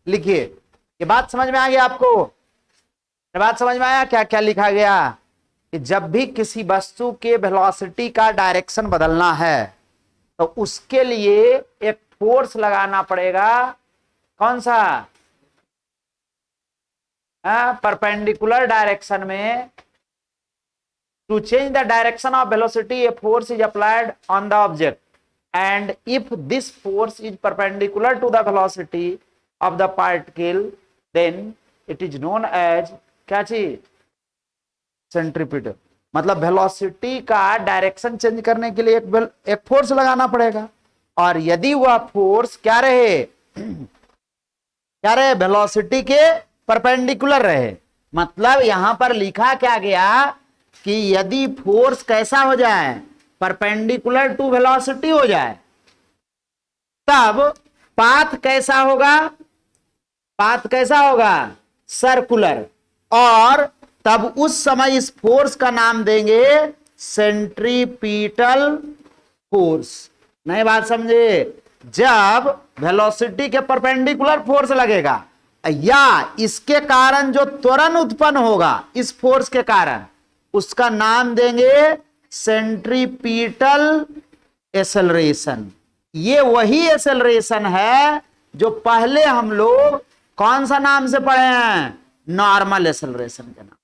लिखिए, ये बात समझ में आ गया आपको? ये बात समझ में आया क्या क्या लिखा गया? कि जब भी किसी वस्तु के वेलोसिटी का डायरेक्शन बदलना है तो उसके लिए एक फोर्स लगाना पड़ेगा। कौन सा? परपेंडिकुलर डायरेक्शन में। To change the direction of velocity a force is applied on the object, and if this force is perpendicular to the velocity of the particle, then it is known as क्या चीज? Centripetal. मतलब velocity का direction change करने के लिए एक force लगाना पड़ेगा, और यदि वह फोर्स क्या रहे, क्या रहे, वेलोसिटी के परपेंडिकुलर रहे। मतलब यहां पर लिखा क्या गया कि यदि फोर्स कैसा हो जाए, परपेंडिकुलर टू वेलोसिटी हो जाए, तब पाथ कैसा होगा? पाथ कैसा होगा? सर्कुलर। और तब उस समय इस फोर्स का नाम देंगे सेंट्रीपिटल फोर्स। नई बात समझे? जब वेलोसिटी के परपेंडिकुलर फोर्स लगेगा या इसके कारण जो त्वरण उत्पन्न होगा इस फोर्स के कारण, उसका नाम देंगे सेंट्रीपिटल एक्सेलरेशन। ये वही एक्सेलरेशन है जो पहले हम लोग कौन सा नाम से पढ़े हैं? नॉर्मल एक्सेलरेशन के नाम।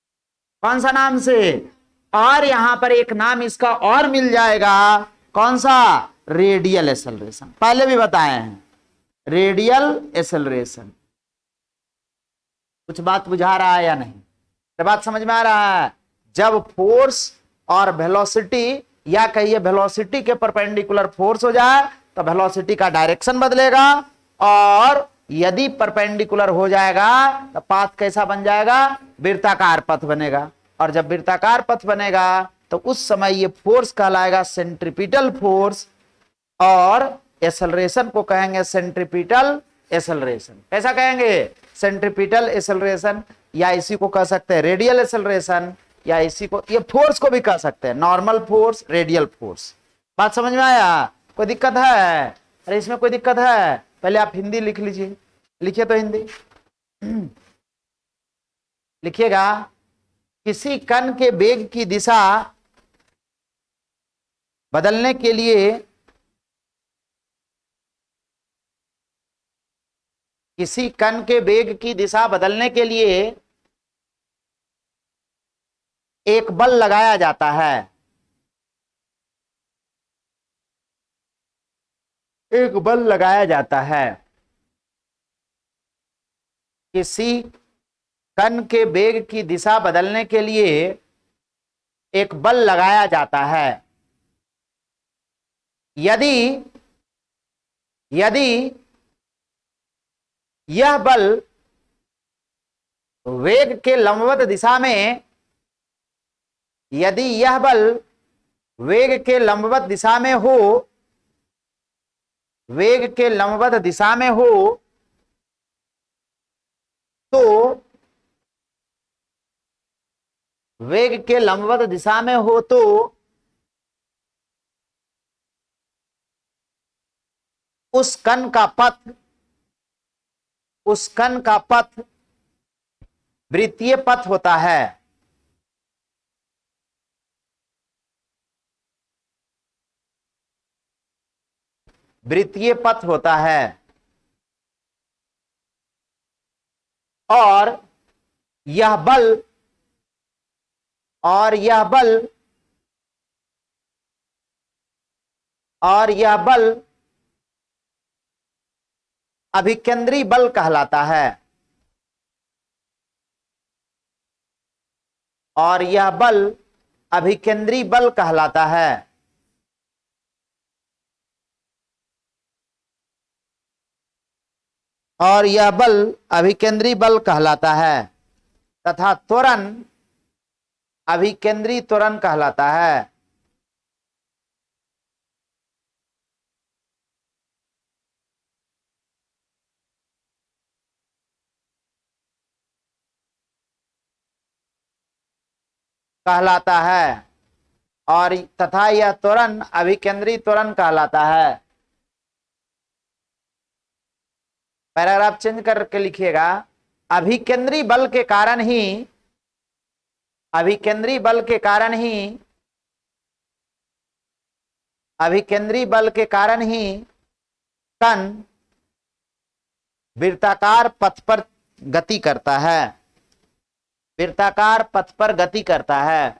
कौन सा नाम से? और यहां पर एक नाम इसका और मिल जाएगा, कौन सा? Radial acceleration. पहले भी बताए हैं, रेडियल एक्सेलरेशन। कुछ बात बुझा रहा है या नहीं? तो बात समझ में आ रहा है? जब फोर्स और वेलोसिटी, या कहिए वेलोसिटी के परपेंडिकुलर फोर्स हो जाए तो वेलोसिटी का डायरेक्शन बदलेगा, और यदि परपेंडिकुलर हो जाएगा तो पाथ कैसा बन जाएगा? वृत्ताकार पथ बनेगा। और जब वृत्ताकार पथ बनेगा तो उस समय ये फोर्स कहलाएगा सेंट्रीपिटल फोर्स, और एक्सेलरेशन को कहेंगे सेंट्रीपिटल एक्सेलरेशन। कैसा कहेंगे? सेंट्रीपिटल एक्सेलरेशन, या इसी को कह सकते हैं रेडियल एक्सेलरेशन, या इसी को, ये फोर्स को भी कह सकते हैं नॉर्मल फोर्स, रेडियल फोर्स। बात समझ में आया? कोई दिक्कत है? अरे इसमें कोई दिक्कत है? पहले आप हिंदी लिख लीजिए। लिखिए तो हिंदी लिखिएगा। किसी कण के वेग की दिशा बदलने के लिए, किसी कण के वेग की दिशा बदलने के लिए एक बल लगाया जाता है। एक बल लगाया जाता है। किसी कण के वेग की दिशा बदलने के लिए एक बल लगाया जाता है। यदि यदि यह बल वेग के लंबवत दिशा में, यदि यह बल वेग के लंबवत दिशा में हो, वेग के लंबवत दिशा में हो, तो वेग के लंबवत दिशा में हो तो उस कण का पथ, उस कण का पथ वृत्तीय पथ होता है। वृत्तीय पथ होता है। और यह बल, और यह बल, और यह बल अभिकेंद्री बल कहलाता है। और यह बल अभिकेंद्री बल कहलाता है। और यह बल अभिकेंद्री बल कहलाता है, तथा त्वरण अभिकेंद्री त्वरण कहलाता है। कहलाता है। और तथा यह त्वरण अभिकेंद्री त्वरण कहलाता है। पैराग्राफ चेंज करके लिखिएगा, अभिकेंद्री बल के कारण ही, अभिकेंद्री बल के कारण ही, अभिकेंद्री बल के कारण ही कण वृत्ताकार पथ पर गति करता है, वृत्ताकार पथ पर गति करता है।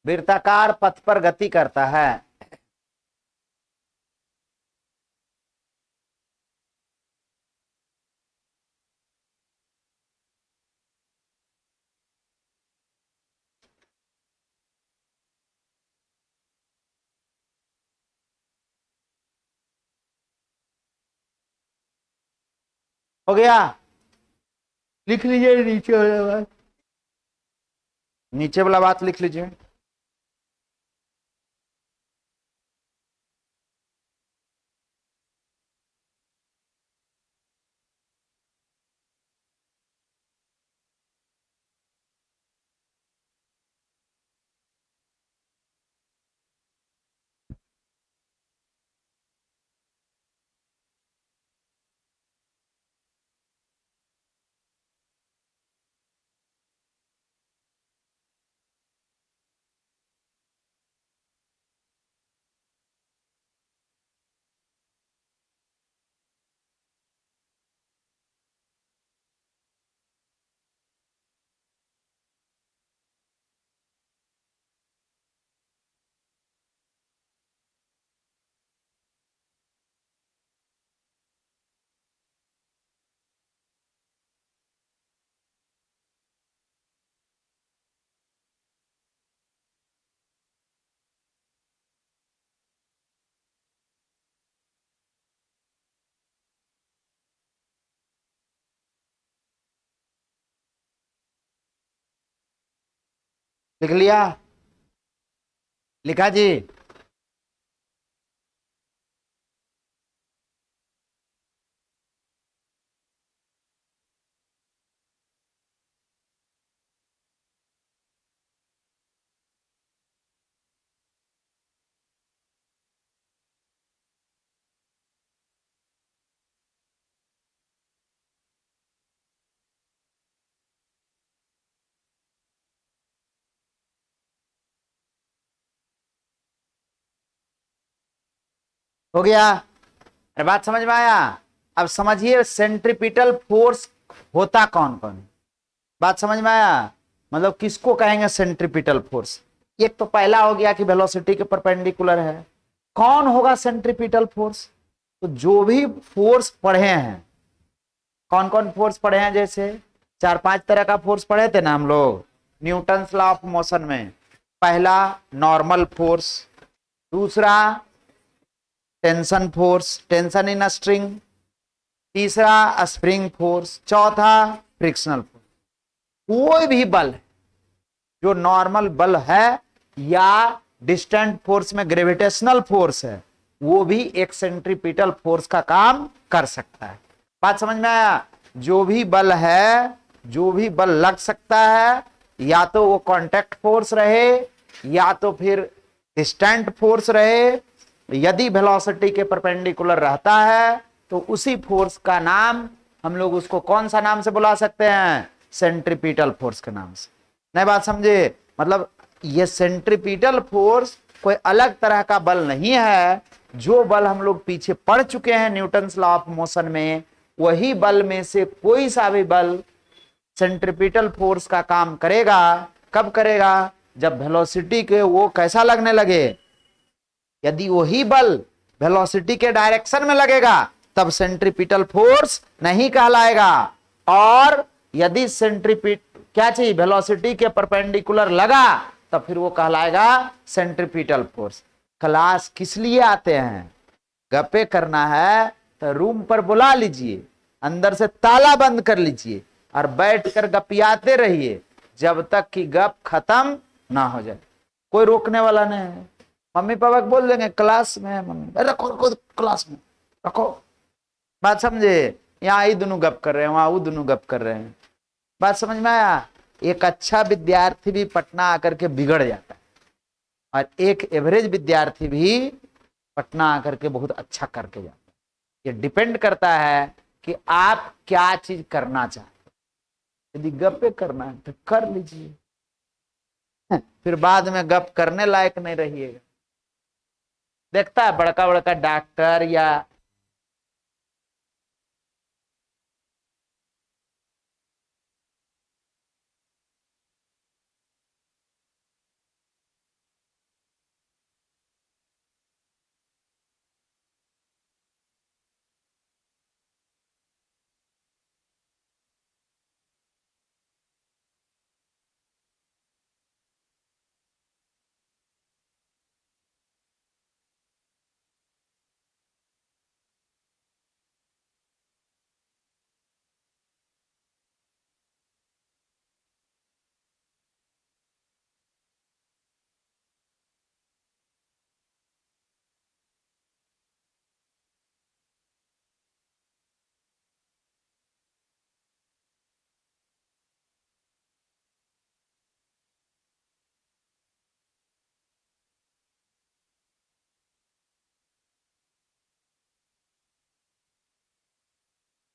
वृत्ताकार पथ पर गति करता है। हो गया? लिख लीजिए नीचे वाला बात, नीचे वाला बात लिख लीजिए। लिख लिया? लिखा जी? हो गया? अरे बात समझ में आया? अब समझिए सेंट्रीपिटल फोर्स होता कौन कौन। बात समझ में आया? मतलब किसको कहेंगे सेंट्रीपिटल फोर्स? एक तो पहला हो गया कि वेलोसिटी के परपेंडिकुलर है। कौन होगा सेंट्रीपिटल फोर्स? तो जो भी फोर्स पढ़े हैं, कौन कौन फोर्स पढ़े हैं, जैसे 4-5 तरह का फोर्स पढ़े थे ना हम लोग न्यूटन्स लॉ ऑफ मोशन में। पहला नॉर्मल फोर्स, दूसरा tension force, tension in string, तीसरा स्प्रिंग फोर्स, चौथा फ्रिक्शनल फोर्स। कोई भी बल जो नॉर्मल बल है या डिस्टेंट फोर्स में ग्रेविटेशनल फोर्स है, वो भी एक सेंट्रीपिटल फोर्स का काम कर सकता है। बात समझ में आया? जो भी बल है, जो भी बल लग सकता है, या तो वो कांटेक्ट फोर्स रहे या तो फिर डिस्टेंट फोर्स रहे, यदि वेलोसिटी के परपेंडिकुलर रहता है तो उसी फोर्स का नाम हम लोग उसको कौन सा नाम से बुला सकते हैं? सेंट्रीपिटल फोर्स के नाम से। नहीं बात समझे? मतलब ये सेंट्रीपिटल फोर्स कोई अलग तरह का बल नहीं है। जो बल हम लोग पीछे पढ़ चुके हैं न्यूटन्स लॉ ऑफ मोशन में, वही बल में से कोई सा भी बल सेंट्रीपिटल फोर्स का काम करेगा। कब करेगा? जब वेलोसिटी के वो कैसा लगने लगे। यदि वही बल वेलोसिटी के डायरेक्शन में लगेगा तब सेंट्रीपिटल फोर्स नहीं कहलाएगा, और यदि क्या चाहिए, वेलोसिटी के परपेंडिकुलर लगा तब फिर वो कहलाएगा सेंट्रीपिटल फोर्स। क्लास किस लिए आते हैं? गप्पे करना है तो रूम पर बुला लीजिए, अंदर से ताला बंद कर लीजिए और बैठकर गपियाते रहिए जब तक कि गप खत्म ना हो जाए। कोई रोकने वाला नहीं है। मम्मी पापा को बोल देंगे क्लास में, मम्मी रखो रखो क्लास में रखो। बात समझे? यहाँ ये दोनों गप कर रहे हैं, वहां वो दोनों गप कर रहे हैं। बात समझ में आया? एक अच्छा विद्यार्थी भी पटना आकर के बिगड़ जाता है और एक एवरेज विद्यार्थी भी पटना आकर के बहुत अच्छा करके जाता है। ये डिपेंड करता है कि आप क्या चीज करना चाहते हैं। यदि गप्पे करना है तो कर लीजिए, फिर बाद में गप करने लायक नहीं रहिएगा। देखता है बड़का बड़का डॉक्टर या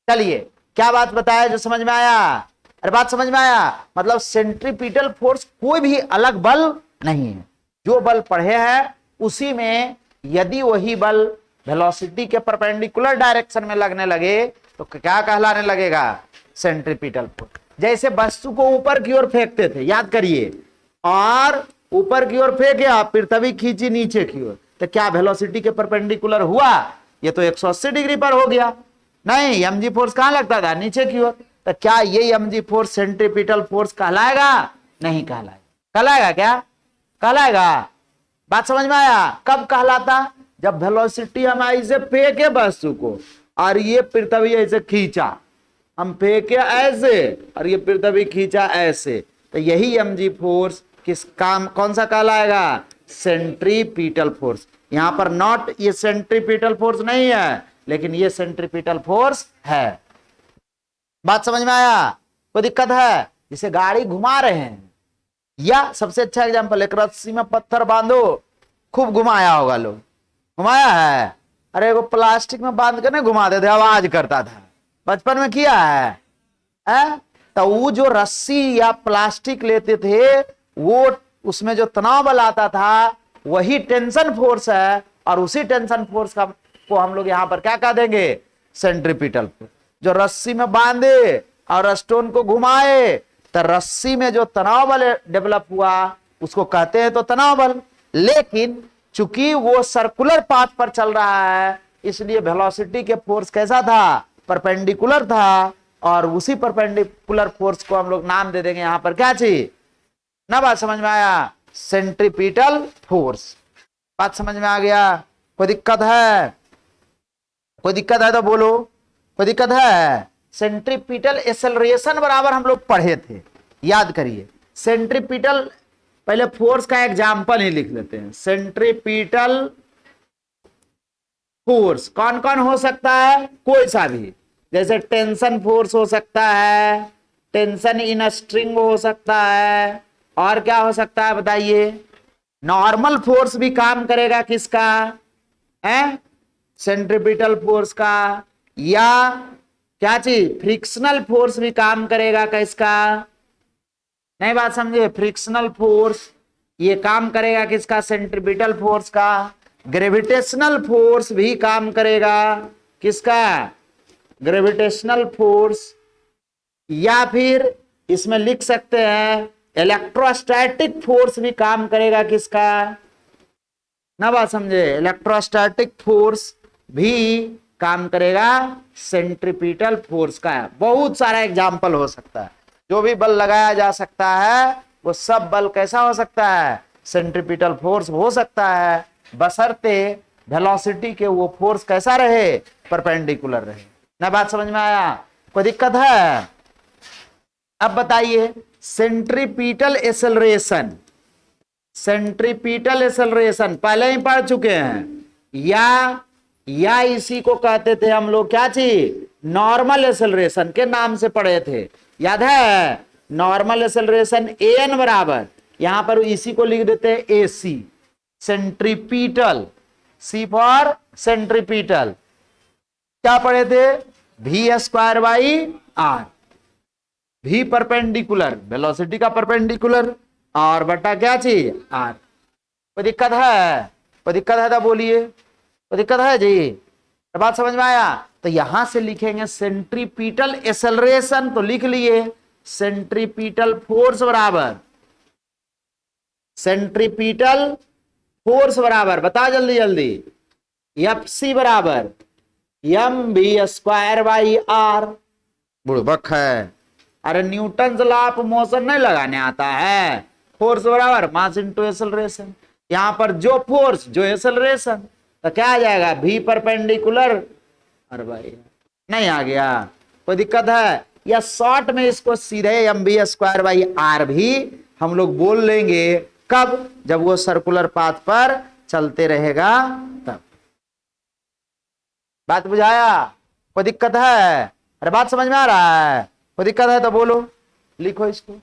चलिए क्या बात बताया जो समझ में आया? अरे बात समझ में आया? मतलब सेंट्रीपिटल फोर्स कोई भी अलग बल नहीं है, जो बल पढ़े हैं उसी में यदि वही बल वेलोसिटी के परपेंडिकुलर डायरेक्शन में लगने लगे तो क्या कहलाने लगेगा? Centripetal force. जैसे वस्तु को ऊपर की ओर फेंकते थे, याद करिए, और ऊपर की ओर फेंके फिर तभी खींची नीचे की ओर, तो क्या वेलोसिटी के परपेंडिकुलर हुआ? ये तो 180 डिग्री पर हो गया। नहीं, mg फोर्स कहां लगता था? नीचे की ओर। तो क्या ये mg फोर्स सेंट्रीपिटल फोर्स कहलाएगा? नहीं कहलाएगा। कहलाएगा क्या? कहलाएगा। बात समझ में आया? कब कहलाता? जब वेलोसिटी हम ऐसे फेंके वस्तु को और ये पृथ्वी ऐसे खींचा, हम फेंके ऐसे और ये पृथ्वी खींचा ऐसे, तो यही mg फोर्स किस काम कौन सा कहलाएगा? Centripetal force. यहां पर नॉट ये सेंट्रीपिटल फोर्स नहीं है, लेकिन ये सेंट्रीपिटल फोर्स है। बात समझ में आया? कोई दिक्कत है? जिसे गाड़ी घुमा रहे हैं, या सबसे अच्छा एग्जांपल, एक रस्सी में पत्थर बांधो, खूब घुमाया होगा, लोग घुमाया है। अरे वो प्लास्टिक में बांध कर ना घुमाते थे, आवाज करता था, बचपन में किया है? तो वो जो रस्सी या प्लास्टिक लेते थे, वो उसमें जो तनाव बल आता था वही टेंशन फोर्स है, और उसी टेंशन फोर्स का को हम लोग यहां पर क्या कह देंगे? Centripetal force. जो रस्सी में बांधे और स्टोन को घुमाए, तो रस्सी में जो तनाव बल डेवलप हुआ उसको कहते हैं तो तनाव बल। लेकिन चूंकि वो सर्कुलर पाथ पर चल रहा है, इसलिए वेलोसिटी के फोर्स कैसा था? परपेंडिकुलर था, और उसी परपेंडिकुलर फोर्स को हम लोग नाम दे देंगे यहां पर क्या चीज? ना बात समझ में आया? Centripetal force. बात समझ में आ गया? कोई दिक्कत है? कोई दिक्कत है तो बोलो। कोई दिक्कत है? सेंट्रीपिटल एक्सेलरेशन बराबर हम लोग पढ़े थे, याद करिए। सेंट्रीपिटल, पहले फोर्स का एग्जांपल ही लिख लेते हैं। सेंट्रीपिटल फोर्स कौन कौन हो सकता है? कोई सा भी, जैसे टेंशन फोर्स हो सकता है, टेंशन इन स्ट्रिंग हो सकता है, और क्या हो सकता है बताइए? नॉर्मल फोर्स भी काम करेगा किसका? सेंट्रीपिटल फोर्स का। या क्या चीज? फ्रिक्शनल फोर्स भी काम करेगा किसका? नहीं बात समझे? फ्रिक्शनल फोर्स ये काम करेगा किसका? सेंट्रीपिटल फोर्स का। ग्रेविटेशनल फोर्स भी काम करेगा किसका? Gravitational force. या फिर इसमें लिख सकते हैं इलेक्ट्रोस्टैटिक फोर्स भी काम करेगा किसका? ना बात समझे? इलेक्ट्रोस्टैटिक फोर्स भी काम करेगा सेंट्रीपिटल फोर्स का। बहुत सारा एग्जाम्पल हो सकता है, जो भी बल लगाया जा सकता है वो सब बल कैसा हो सकता है? सेंट्रीपिटल फोर्स हो सकता है, बशर्ते वेलोसिटी के वो फोर्स कैसा रहे? परपेंडिकुलर रहे। ना बात समझ में आया? कोई दिक्कत है? अब बताइए, सेंट्रीपिटल एक्सेलरेशन। सेंट्रीपिटल एक्सेलरेशन पहले ही पढ़ चुके हैं। या इसी को कहते थे हम लोग क्या चीज? नॉर्मल एक्सेलरेशन के नाम से पढ़े थे, याद है? नॉर्मल एक्सेलरेशन एन बराबर, यहां पर इसी को लिख देते हैं AC, centripetal, c for centripetal. क्या पढ़े थे? वी स्क्वायर बाई आर, भी परपेंडिकुलर, वेलोसिटी का परपेंडिकुलर, और बटा क्या चीज? आर। कोई दिक्कत है? कोई दिक्कत है तो बोलिए, कोई दिक्कत है जी? तो बात समझ में आया? तो यहां से लिखेंगे सेंट्रीपिटल एक्सेलरेशन, तो लिख लिए सेंट्रीपिटल फोर्स बराबर, सेंट्रीपिटल फोर्स बराबर, बता जल्दी जल्दी, एफ सी बराबर m B square by r. बुड़बक है, अरे न्यूटन लॉ ऑफ मोशन नहीं लगाने आता है? फोर्स बराबर मास इनटू एक्सेलरेशन, यहां पर जो फोर्स जो एक्सेलरेशन, तो क्या आ जाएगा? भी परपेंडिकुलर, अरे भाई नहीं आ गया? कोई दिक्कत है? या शॉर्ट में इसको सीधे m B square by r भी हम लोग बोल लेंगे, कब? जब वो सर्कुलर पाथ पर चलते रहेगा तब। बात बुझाया? कोई दिक्कत है? अरे बात समझ में आ रहा है? कोई दिक्कत है तो बोलो, लिखो इसको।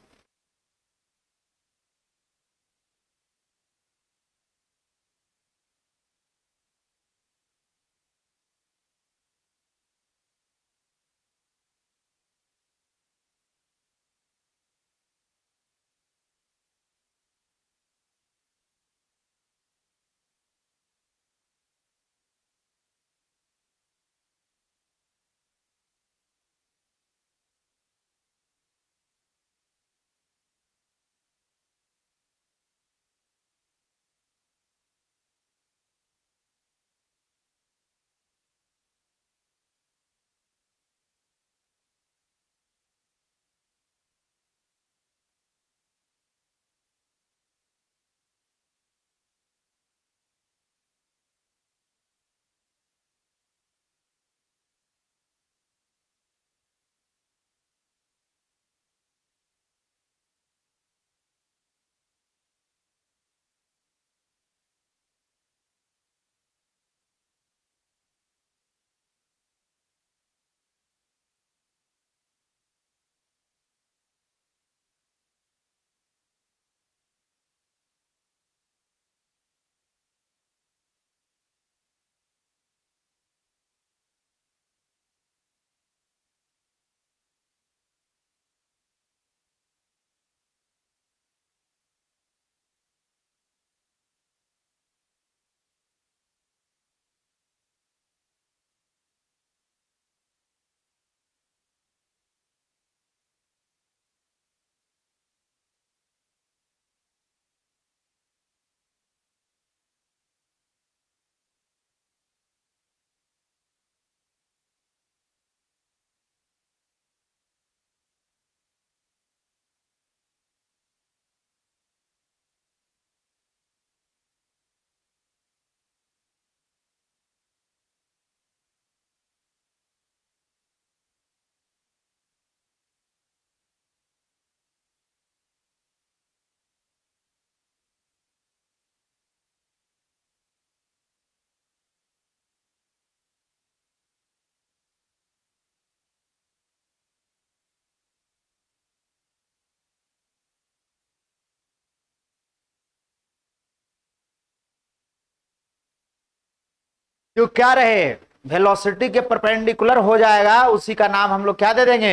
जो क्या रहे, वेलोसिटी के परपेंडिकुलर हो जाएगा, उसी का नाम हम लोग क्या दे देंगे?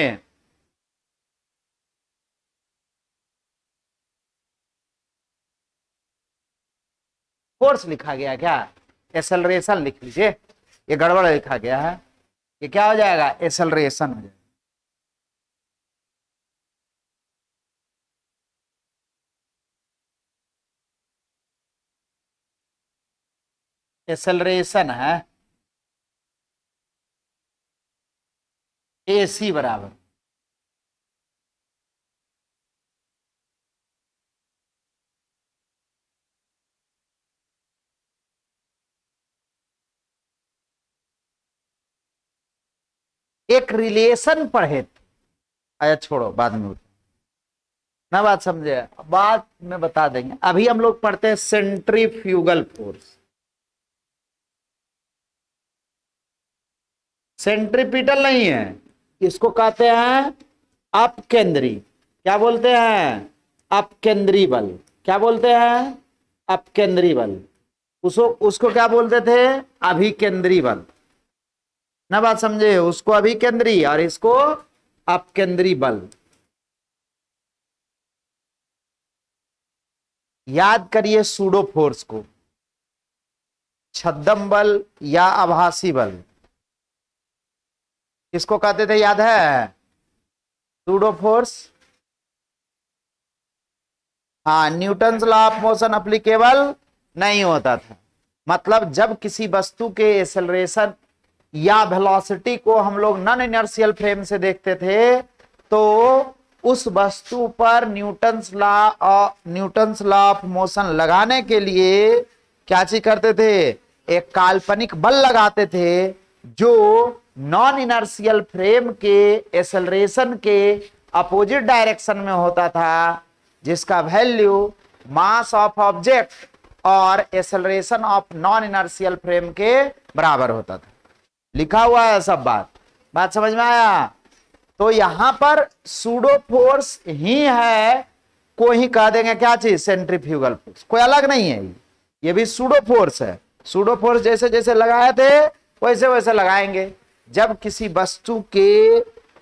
फोर्स लिखा गया क्या? एक्सेलरेशन लिख लीजिए, ये गड़बड़ लिखा गया है, ये क्या हो जाएगा? एक्सेलरेशन हो जाएगा। एक्सेलरेशन है एसी बराबर, एक रिलेशन पढ़े थे। अच्छा छोड़ो, बाद में ना, बात समझे? बात में बता देंगे, अभी हम लोग पढ़ते हैं सेंट्रीफ्यूगल फोर्स। सेंट्रीपिटल नहीं है, इसको कहते हैं अपकेंद्री, क्या बोलते हैं? अपकेंद्री बल। क्या बोलते हैं? अपकेंद्री बल। उसको उसको क्या बोलते थे? अभिकेंद्री बल। ना बात समझे? उसको अभिकेंद्री और इसको अपकेंद्री बल। याद करिए सूडो फोर्स को, छद्म बल या आभासी बल किसको कहते थे, याद है? Pseudo force. हाँ, Newton's law of motion applicable नहीं होता था। मतलब जब किसी वस्तु के एक्सेलरेशन या वेलोसिटी को हम लोग नॉन इनर्शियल फ्रेम से देखते थे तो उस वस्तु पर न्यूटन्स लॉ ऑफ मोशन लगाने के लिए क्या चीज करते थे? एक काल्पनिक बल लगाते थे जो नॉन इनर्शियल फ्रेम के एक्सेलरेशन के अपोजिट डायरेक्शन में होता था, जिसका वैल्यू मास ऑफ ऑब्जेक्ट और acceleration of non inertial frame के बराबर होता था। लिखा हुआ है सब बात समझ में आया? तो यहां पर सूडो फोर्स ही है, को ही कह देंगे क्या चीज? सेंट्रीफ्यूगल फोर्स, कोई अलग नहीं है। ये भी सूडो फोर्स है। सूडो फोर्स जैसे जैसे लगाए थे वैसे वैसे लगाएंगे। जब किसी वस्तु के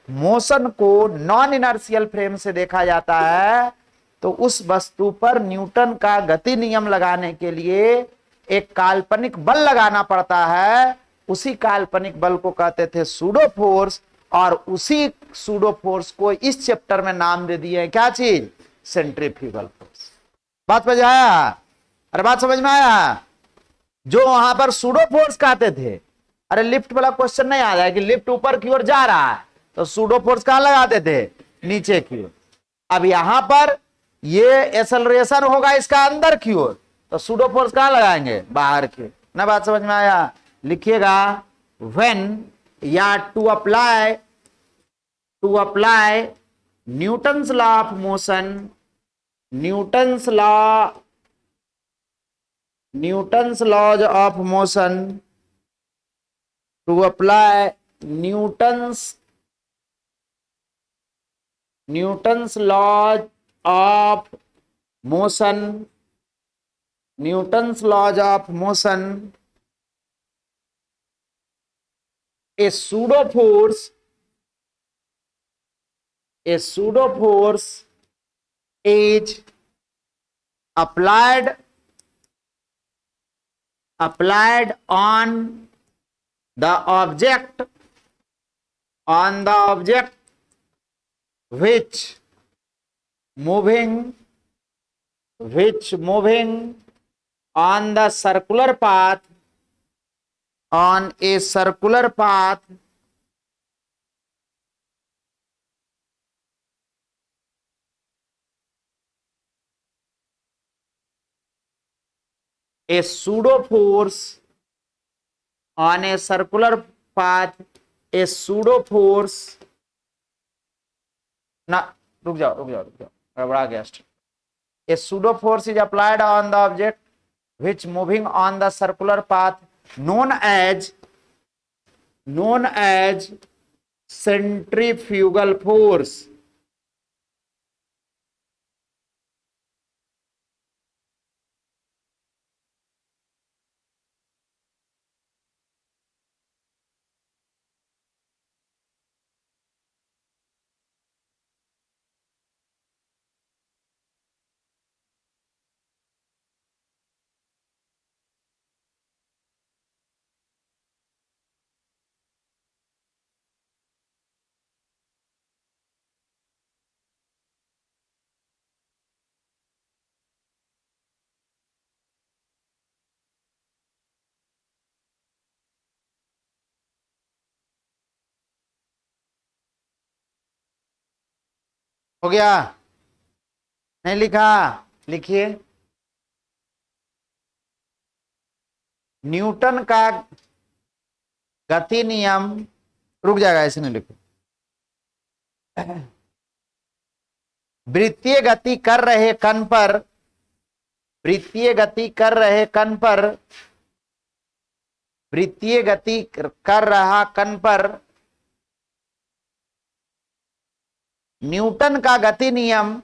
मोशन को नॉन इनर्शियल फ्रेम से देखा जाता है तो उस वस्तु पर न्यूटन का गति नियम लगाने के लिए एक काल्पनिक बल लगाना पड़ता है। उसी काल्पनिक बल को कहते थे सूडो फोर्स, और उसी सूडो फोर्स को इस चैप्टर में नाम दे दिए क्या चीज? Centrifugal force. बात समझ आया? अरे बात समझ में आया? जो वहां पर सूडो फोर्स कहते थे, अरे लिफ्ट वाला क्वेश्चन नहीं आ रहा है कि लिफ्ट ऊपर की ओर जा रहा है तो सूडो फोर्स कहां लगाते थे? नीचे की ओर। अब यहां पर ये एक्सेलरेशन होगा इसका अंदर की ओर तो सूडो फोर्स कहां लगाएंगे? बाहर की। ना बात समझ में आया? लिखिएगा व्हेन या to apply Newton's law of motion, Newton's laws of motion, to apply Newton's laws of motion, Newton's laws of motion, a pseudo force is applied on the object which moving on the circular path, on a circular path a pseudo force on a circular path, a pseudo force ना रुक जाओ गड़बड़ा गया। A pseudo force is applied on the object which moving on the circular path known as centrifugal force। हो गया? नहीं लिखा? लिखिए न्यूटन का गति नियम, रुक जाएगा ऐसे नहीं लिखो, वृत्तीय गति कर रहे कण पर, वृत्तीय गति कर रहा कण पर न्यूटन का गति नियम,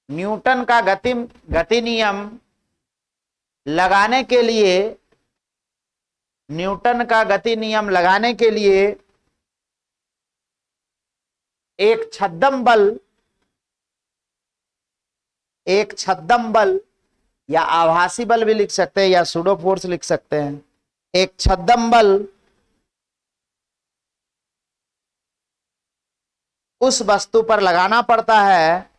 न्यूटन का गति नियम लगाने के लिए, न्यूटन का गति नियम लगाने के लिए एक छद्म बल या आभासी बल भी लिख सकते हैं या सूडो फोर्स लिख सकते हैं। एक छद्म बल उस वस्तु पर लगाना पड़ता है,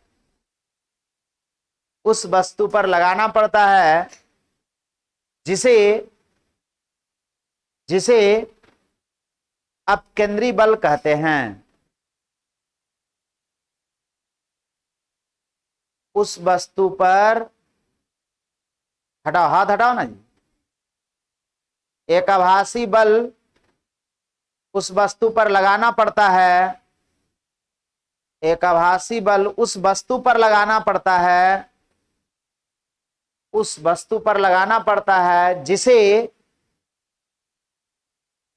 उस वस्तु पर लगाना पड़ता है जिसे जिसे अपकेंद्री बल कहते हैं। उस वस्तु पर, हटाओ हाथ हटाओ ना जी, एक आभासी बल उस वस्तु पर लगाना पड़ता है, एक आभासी बल उस वस्तु पर लगाना पड़ता है, उस वस्तु पर लगाना पड़ता है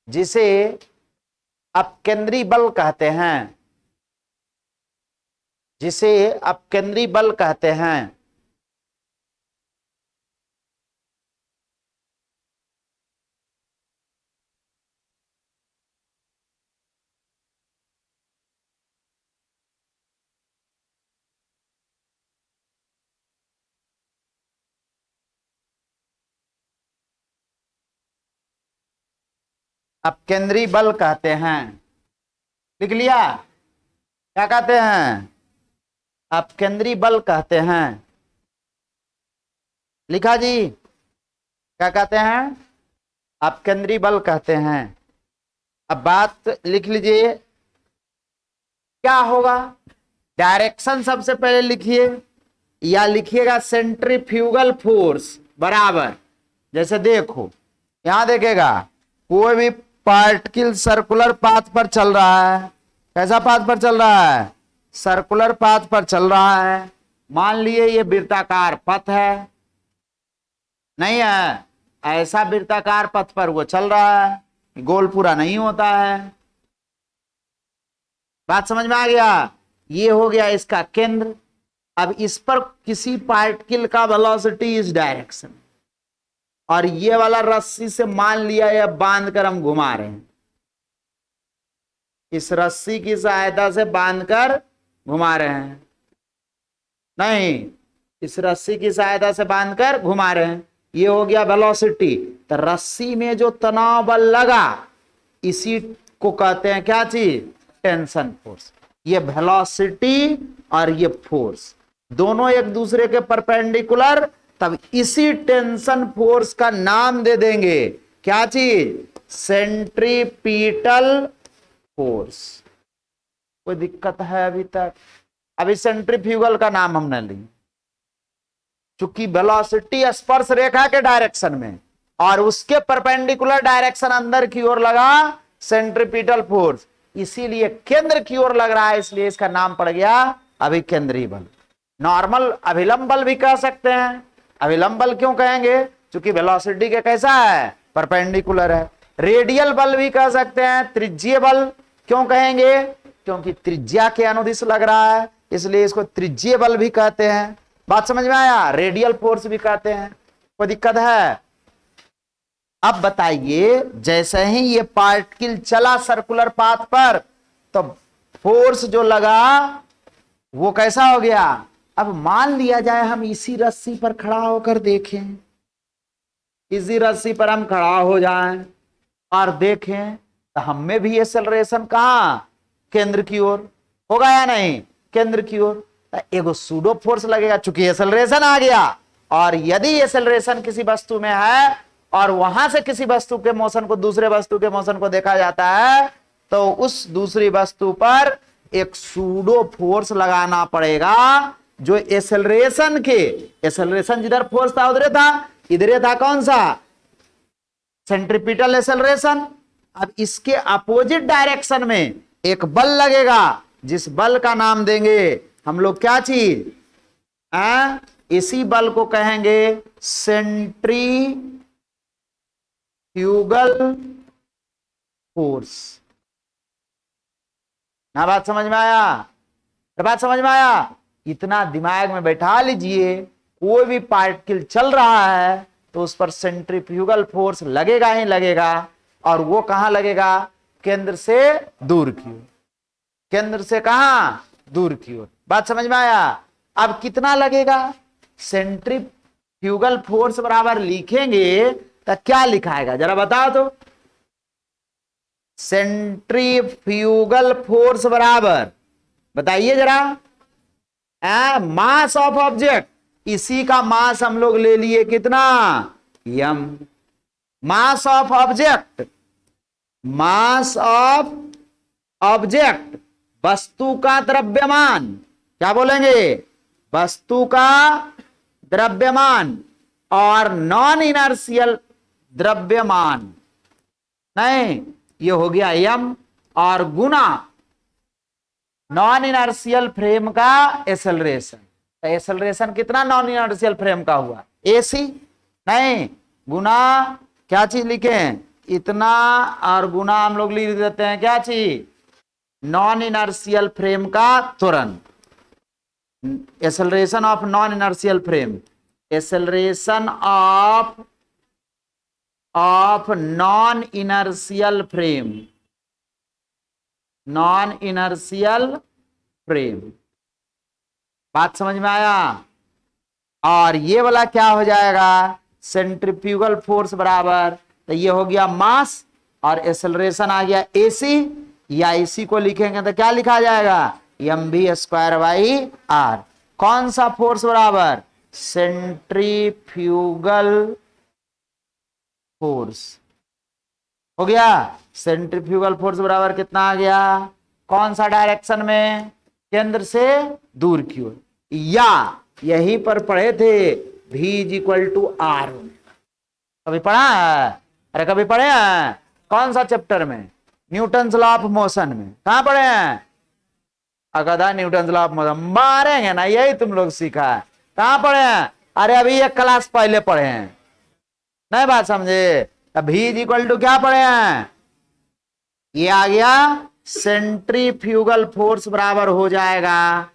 जिसे अपकेंद्री बल कहते हैं, जिसे अपकेंद्री बल कहते हैं। अपकेंद्री बल कहते हैं। लिख लिया? क्या कहते हैं? अपकेंद्री बल कहते हैं। लिखा जी? क्या कहते हैं? अपकेंद्री बल कहते हैं। अब बात लिख लीजिए, क्या होगा? डायरेक्शन सबसे पहले लिखिए, या लिखिएगा सेंट्रीफ्यूगल फोर्स बराबर, जैसे देखो यहां देखेगा कोई भी पार्टिकल सर्कुलर पाथ पर चल रहा है। कैसा पाथ पर चल रहा है? सर्कुलर पाथ पर चल रहा है। मान लिए ये वृत्ताकार पथ है, नहीं है, ऐसा वृत्ताकार पथ पर वो चल रहा है, गोल पूरा नहीं होता है। बात समझ में आ गया? ये हो गया इसका केंद्र। अब इस पर किसी पार्टिकल का वेलोसिटी इस डायरेक्शन, और ये वाला रस्सी से मान लिया या बांध कर हम घुमा रहे हैं, इस रस्सी की सहायता से बांधकर घुमा रहे हैं, नहीं, इस रस्सी की सहायता से बांधकर घुमा रहे हैं। ये हो गया वेलोसिटी। तो रस्सी में जो तनाव बल लगा इसी को कहते हैं क्या चीज? Tension force. ये वेलोसिटी और ये फोर्स दोनों एक दूसरे के परपेंडिकुलर, तब इसी टेंशन फोर्स का नाम दे देंगे क्या चीज? Centripetal force. कोई दिक्कत है अभी तक? अभी सेंट्रीफ्यूगल का नाम हमने ली, चूंकि वेलोसिटी स्पर्श रेखा के डायरेक्शन में और उसके परपेंडिकुलर डायरेक्शन अंदर की ओर लगा सेंट्रीपिटल फोर्स, इसीलिए केंद्र की ओर लग रहा है, इसलिए इसका नाम पड़ गया अभिकेंद्री बल। नॉर्मल अभिलंब बल भी कह सकते हैं। अभिलंब बल क्यों कहेंगे? क्योंकि वेलोसिटी के कैसा है? परपेंडिकुलर है। रेडियल बल भी कह सकते हैं। त्रिज्यीय बल क्यों कहेंगे? क्योंकि त्रिज्या के अनुदिश लग रहा है, इसलिए इसको त्रिज्यीय बल भी कहते हैं। बात समझ में आया? रेडियल फोर्स भी कहते हैं। कोई दिक्कत है? अब बताइए, जैसे ही ये पार्टिकल चला सर्कुलर पाथ पर, तो फोर्स जो लगा वो कैसा हो गया? अब मान लिया जाए हम इसी रस्सी पर खड़ा होकर देखें, इसी रस्सी पर हम खड़ा हो जाएं और देखें, तो हम में भी एक्सेलरेशन कहां? केंद्र की ओर होगा या नहीं? केंद्र की ओर। एगो सूडो फोर्स लगेगा, चूंकि एक्सेलरेशन आ गया, और यदि एक्सेलरेशन किसी वस्तु में है और वहां से किसी वस्तु के मोशन को, दूसरे वस्तु के मोशन को देखा जाता है, तो उस दूसरी वस्तु पर एक सूडो फोर्स लगाना पड़ेगा, जो एक्सेलरेशन जिधर फोर्स था उधर था, इधर था कौन सा? Centripetal acceleration. अब इसके अपोजिट डायरेक्शन में एक बल लगेगा, जिस बल का नाम देंगे हम लोग क्या चीज? इसी बल को कहेंगे सेंट्रीफ्यूगल फोर्स। ना बात समझ में आया? बात समझ में आया? इतना दिमाग में बैठा लीजिए, कोई भी पार्टिकल चल रहा है तो उस पर सेंट्रीफ्यूगल फोर्स लगेगा ही लगेगा, और वो कहां लगेगा? केंद्र से दूर की ओर। केंद्र से कहां? दूर की ओर। बात समझ में आया? अब कितना लगेगा? सेंट्रीफ्यूगल फोर्स बराबर लिखेंगे तो क्या लिखाएगा जरा बताओ तो। सेंट्रीफ्यूगल फोर्स बराबर, बताइए जरा, मास ऑफ ऑब्जेक्ट। इसी का मास हम लोग ले लिए कितना? M. Mass of object, mass of object, वस्तु का द्रव्यमान। क्या बोलेंगे? वस्तु का द्रव्यमान। और नॉन इनर्शियल द्रव्यमान, नहीं, ये हो गया यम, और गुना नॉन इनर्शियल फ्रेम का एक्सेलरेशन। एक्सेलरेशन कितना नॉन इनर्शियल फ्रेम का हुआ? एसी, नहीं, गुना क्या चीज लिखे? इतना, और गुना हम लोग लिख देते हैं क्या चीज? नॉन इनर्शियल फ्रेम का त्वरण। Acceleration of non inertial frame, acceleration of non inertial frame, non inertial frame. बात समझ में आया? और ये वाला क्या हो जाएगा? सेंट्रीफ्यूगल फोर्स बराबर, तो ये हो गया मास, और एक्सेलरेशन आ गया एसी, या इसी को लिखेंगे तो क्या लिखा जाएगा? M B square by r. कौन सा फोर्स बराबर? Centrifugal force. हो गया? सेंट्रीफ्यूगल फोर्स बराबर कितना आ गया? कौन सा डायरेक्शन में? केंद्र से दूर की ओर। या यहीं पर पढ़े थे V is equal to r. कभी पढ़ा है? अरे कभी पढ़े हैं? कौन सा चैप्टर में? न्यूटन्स लॉ ऑफ मोशन में। कहां पढ़े हैं? अगदा न्यूटन्स लॉ ऑफ मोशन मारेंगे ना, यही तुम लोग सीखा है। कहां पढ़े हैं? अरे अभी एक क्लास पहले पढ़े हैं, नहीं बात समझे? V इज इक्वल टू क्या पढ़े हैं? ये आ गया सेंट्रीफ्यूगल फोर्स बराबर हो जाएगा,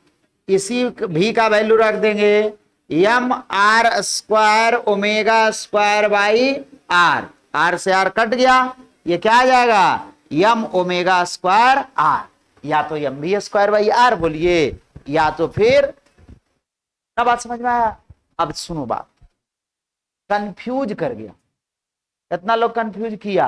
इसी V का वैल्यू रख देंगे m r square omega square by r. R से आर कट गया, ये क्या आ जाएगा? M omega square are. या तो एम भी स्क्वायर बाई आर बोलिए, या तो फिर, ना बात समझ में आया? अब सुनो बात, कंफ्यूज कर गया, इतना लोग कंफ्यूज किया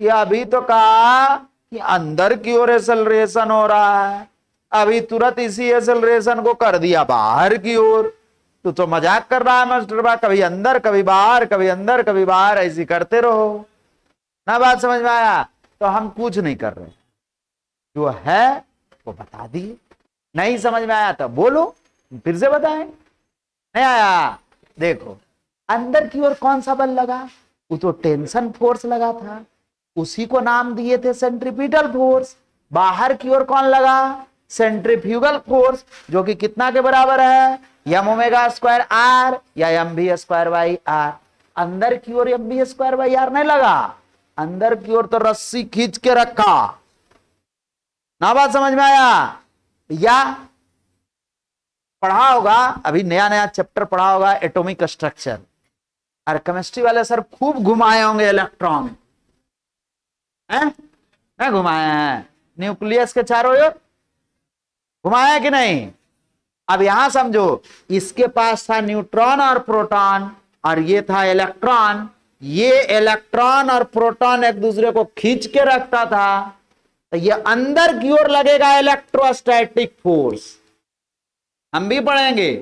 कि अभी तो कहा कि अंदर की ओर एक्सेलरेशन हो रहा है, अभी तुरंत इसी एक्सेलरेशन को कर दिया बाहर की ओर। तो मजाक कर रहा है मास्टर बा, कभी अंदर कभी बाहर, कभी अंदर कभी बाहर, ऐसी करते रहो। ना बात समझ में आया? तो हम कुछ नहीं कर रहे, जो है वो बता दिए। नहीं समझ में आया तो बोलो, फिर से बताएं। नहीं आया? देखो, अंदर की ओर कौन सा बल लगा? वो तो टेंशन फोर्स लगा था, उसी को नाम दिए थे सेंट्रीपिटल फोर्स। बाहर की ओर कौन लगा? सेंट्रीफ्यूगल फोर्स, जो कि कितना के बराबर है? एम ओमेगा स्क्वायर आर या M B square by R. अंदर की ओर M B square by R नहीं लगा, अंदर की ओर तो रस्सी खींच के रखा। ना बात समझ में आया? या पढ़ा होगा, अभी नया नया चैप्टर पढ़ा होगा एटॉमिक स्ट्रक्चर, और केमिस्ट्री वाले सर खूब घुमाए होंगे इलेक्ट्रॉन, नहीं घुमाए हैं? न्यूक्लियस के चारों ओर घुमाया कि नहीं? अब यहां समझो, इसके पास था न्यूट्रॉन और प्रोटॉन, और ये था इलेक्ट्रॉन। ये इलेक्ट्रॉन और प्रोटॉन एक दूसरे को खींच के रखता था, तो ये अंदर की ओर लगेगा इलेक्ट्रोस्टैटिक फोर्स। हम भी पढ़ेंगे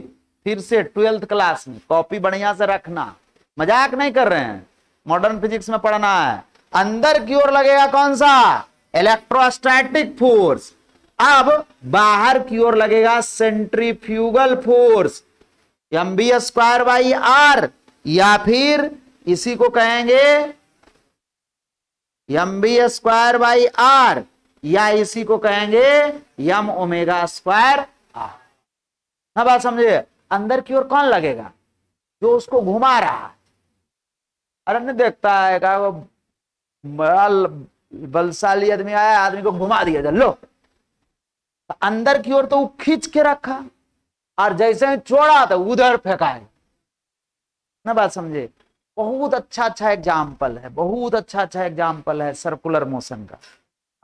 फिर से 12th क्लास में, कॉपी बढ़िया से रखना, मजाक नहीं कर रहे हैं, मॉडर्न फिजिक्स में पढ़ना है। अंदर की ओर लगेगा कौन सा? Electrostatic force. अब बाहर की ओर लगेगा centrifugal force, m B square by are, या फिर इसी को कहेंगे m B square by are, या इसी को कहेंगे एम ओमेगा स्क्वायर आर। ना बात समझे? अंदर की ओर कौन लगेगा? जो उसको घुमा रहा है। अरे नहीं देखता है का वो बड़ा बलशाली आदमी आया, आदमी को घुमा दिया, लो अंदर की ओर तो वो खींच के रखा, और जैसे ही छोड़ा तो उधर फेंकाए ना। बात समझे? बहुत अच्छा अच्छा एग्जाम्पल है, बहुत अच्छा अच्छा एग्जाम्पल है सर्कुलर मोशन का।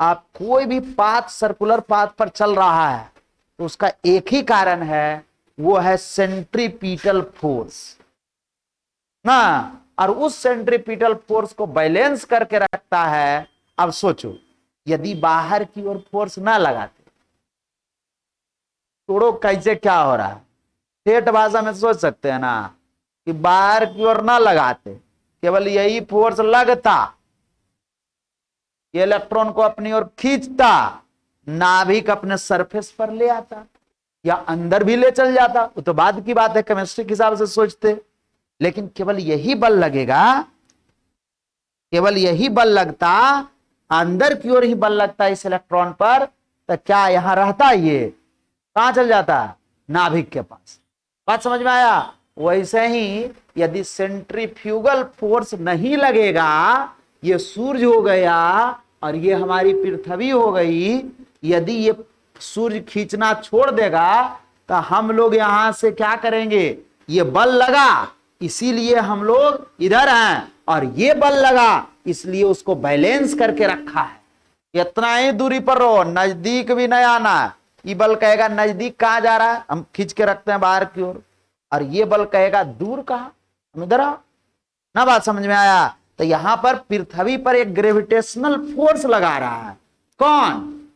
आप कोई भी पाथ सर्कुलर पाथ पर चल रहा है तो उसका एक ही कारण है, वो है सेंट्रीपिटल फोर्स ना। और उस सेंट्रीपिटल फोर्स को बैलेंस करके रखता है। अब सोचो, यदि बाहर की ओर फोर्स ना लगाते, तोड़ो कैसे क्या हो रहा है। ठेठ भाषा में सोच सकते हैं ना कि बाहर की ओर ना लगाते, केवल यही फोर्स लगता, ये इलेक्ट्रॉन को अपनी ओर खींचता, नाभिक अपने सरफेस पर ले आता, या अंदर भी ले चल जाता, वो तो बाद की बात है, केमिस्ट्री के हिसाब से सोचते। लेकिन केवल यही बल लगेगा, केवल यही बल लगता, अंदर की ओर ही बल लगता इस इलेक्ट्रॉन पर, तो क्या यहां रहता, ये कहां चल जाता, नाभिक के पास। बात समझ में आया? वैसे ही यदि सेंट्रीफ्यूगल फोर्स नहीं लगेगा, ये सूर्य हो गया और ये हमारी पृथ्वी हो गई, यदि ये सूर्य खींचना छोड़ देगा तो हम लोग यहां से क्या करेंगे, ये बल लगा इसीलिए हम लोग इधर हैं, और ये बल लगा इसलिए उसको बैलेंस करके रखा है। इतना ही दूरी पर रहो, नजदीक भी नहीं आना। ये बल कहेगा नजदीक कहां जा रहा है, हम खींच के रखते हैं बाहर की ओर, और ये बल कहेगा दूर कहां, हम इधर आओ ना। बात समझ में आया? तो यहां पर पृथ्वी पर एक ग्रेविटेशनल फोर्स लगा रहा है, कौन,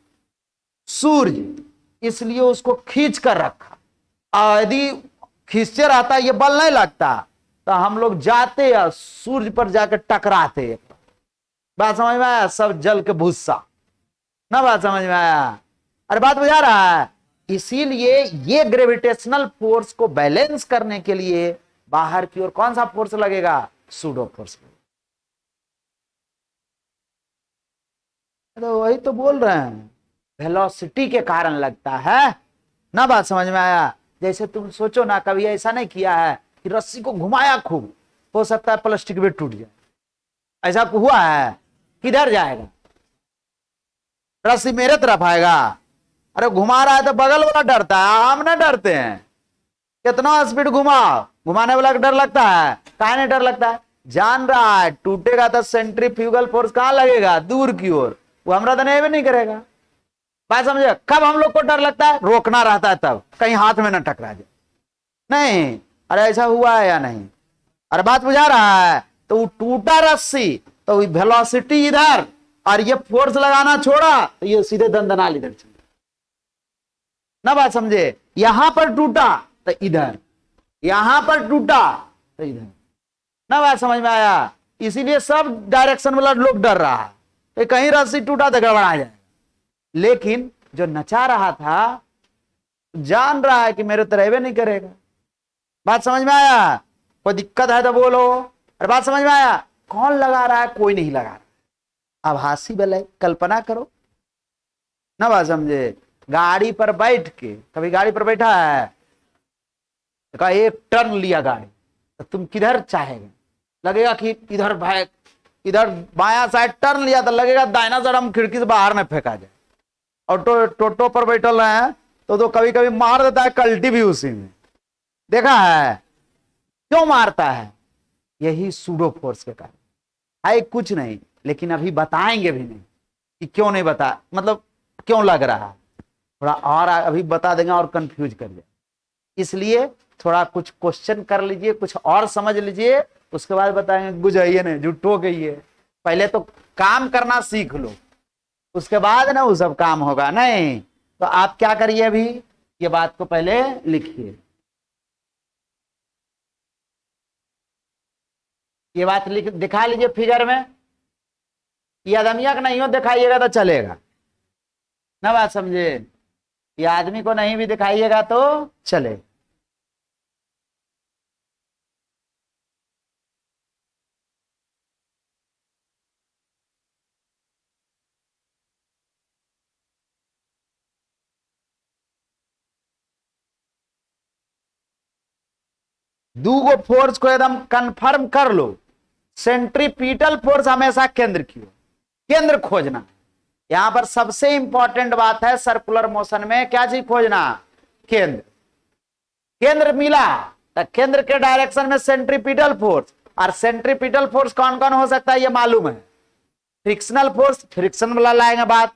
सूर्य, इसलिए उसको खींच कर रखा। और यदि खींचे रहता, ये बल नहीं लगता, तो हम लोग जाते या सूर्य पर जाकर टकराते। बात समझ में आया? सब जल के भूसा ना। बात समझ में आया? अरे बात बुझा रहा है? इसीलिए ये ग्रेविटेशनल फोर्स को बैलेंस करने के लिए बाहर की ओर कौन सा फोर्स लगेगा, सूडो फोर्स। तो वही तो बोल रहे हैं, वेलोसिटी के कारण लगता है ना। बात समझ में आया? जैसे तुम सोचो ना, कभी ऐसा नहीं किया है कि रस्सी को घुमाया खूब, हो सकता है प्लास्टिक भी टूट जाए, ऐसा हुआ है? किधर जाएगा, रस्सी मेरे तरफ आएगा? अरे घुमा रहा है तो बगल वाला डरता है, हम ना डरते हैं। कितना स्पीड घुमाओ, घुमाने वाला को डर लगता है, काहे नहीं डर लगता है, जान रहा है टूटेगा तो सेंट्रीफ्यूगल फोर्स कहां लगेगा, दूर की ओर, वो हमरा तो नहीं करेगा। बात समझे? कब हम लोग को डर लगता है, रोकना रहता है तब, कहीं हाथ में ना टकरा जाए। नहीं, अरे ऐसा हुआ है या नहीं? अरे बात बुझा रहा है? तो वो टूटा रस्सी, तो वेलोसिटी इधर, और ये फोर्स लगाना छोड़ा तो ये सीधे दंदनाल इधर चल ना। बात समझे? यहां पर टूटा तो इधर, यहां पर टूटा तो इधर ना। बात समझ में आया? इसीलिए सब डायरेक्शन वाला लोग डर रहा है कि कहीं रस्सी टूटा तो गड़बड़ा जाए। लेकिन जो नचा रहा था जान रहा है कि मेरे तो रहबे नहीं करेगा। बात समझ में आया? कोई दिक्कत है तो बोलो। अरे बात समझ में आया? कौन लगा रहा है, कोई नहीं लगा रहा, आभासी बल है, कल्पना करो ना। बात समझे? गाड़ी पर बैठ के, कभी गाड़ी पर बैठा है, का एक टर्न लिया गाड़ी, तो तुम किधर चाहेगा, लगेगा कि इधर भाई, इधर बाया साइड टर्न लिया तो लगेगा दाहिना साइड हम खिड़की से बाहर न फेंका जाए। और टोटो पर बैठल रहे हैं तो कभी कभी मार देता है कल्टी भी उसी में, देखा है? क्यों मारता है? यही सूडो फोर्स के कारण है, कुछ नहीं। लेकिन अभी बताएंगे भी नहीं कि क्यों नहीं बता, मतलब क्यों लग रहा है, थोड़ा और अभी बता देंगे और कंफ्यूज कर जाए। इसलिए थोड़ा कुछ क्वेश्चन कर लीजिए, कुछ और समझ लीजिए, उसके बाद बताएंगे। गुजाइए नहीं, झूठो गई है, पहले तो काम करना सीख लो, उसके बाद ना वो सब काम होगा। नहीं तो आप क्या करिए, अभी ये बात को पहले लिखिए, ये बात लिख दिखा लीजिए फिगर में। ये आदमिया का नहीं हो दिखाइएगा तो चलेगा ना। बात समझे? ये आदमी को नहीं भी दिखाइएगा तो चले। दूगो फोर्स को एकदम कंफर्म कर लो। सेंट्रीपिटल फोर्स हमेशा केंद्र की ओर, केंद्र खोजना, यहां पर सबसे इंपॉर्टेंट बात है सर्कुलर मोशन में क्या चीज खोजना, केंद्र। केंद्र मिला तो केंद्र के डायरेक्शन में सेंट्रीपिटल फोर्स, और सेंट्रीपिटल फोर्स कौन कौन हो सकता है ये मालूम है। फ्रिक्शनल फोर्स फ्रिक्शन वाला लाएंगे बात,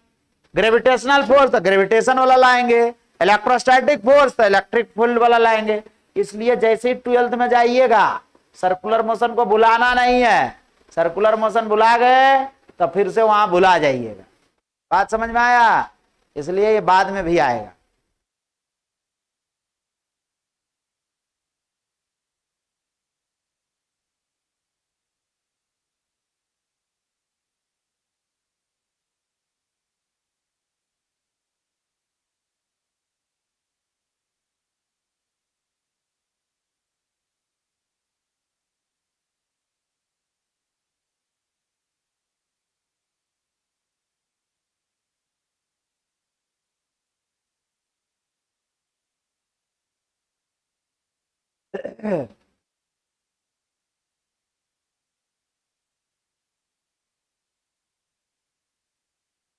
ग्रेविटेशनल फोर्स तो ग्रेविटेशन वाला लाएंगे, इलेक्ट्रोस्टैटिक फोर्स तो इलेक्ट्रिक फील्ड वाला लाएंगे। इसलिए जैसे ही 12th में जाइएगा सर्कुलर मोशन को भुलाना नहीं है, सर्कुलर मोशन भुला गए तो फिर से वहां भुला जाइएगा। बात समझ में आया, इसलिए ये बाद में भी आएगा।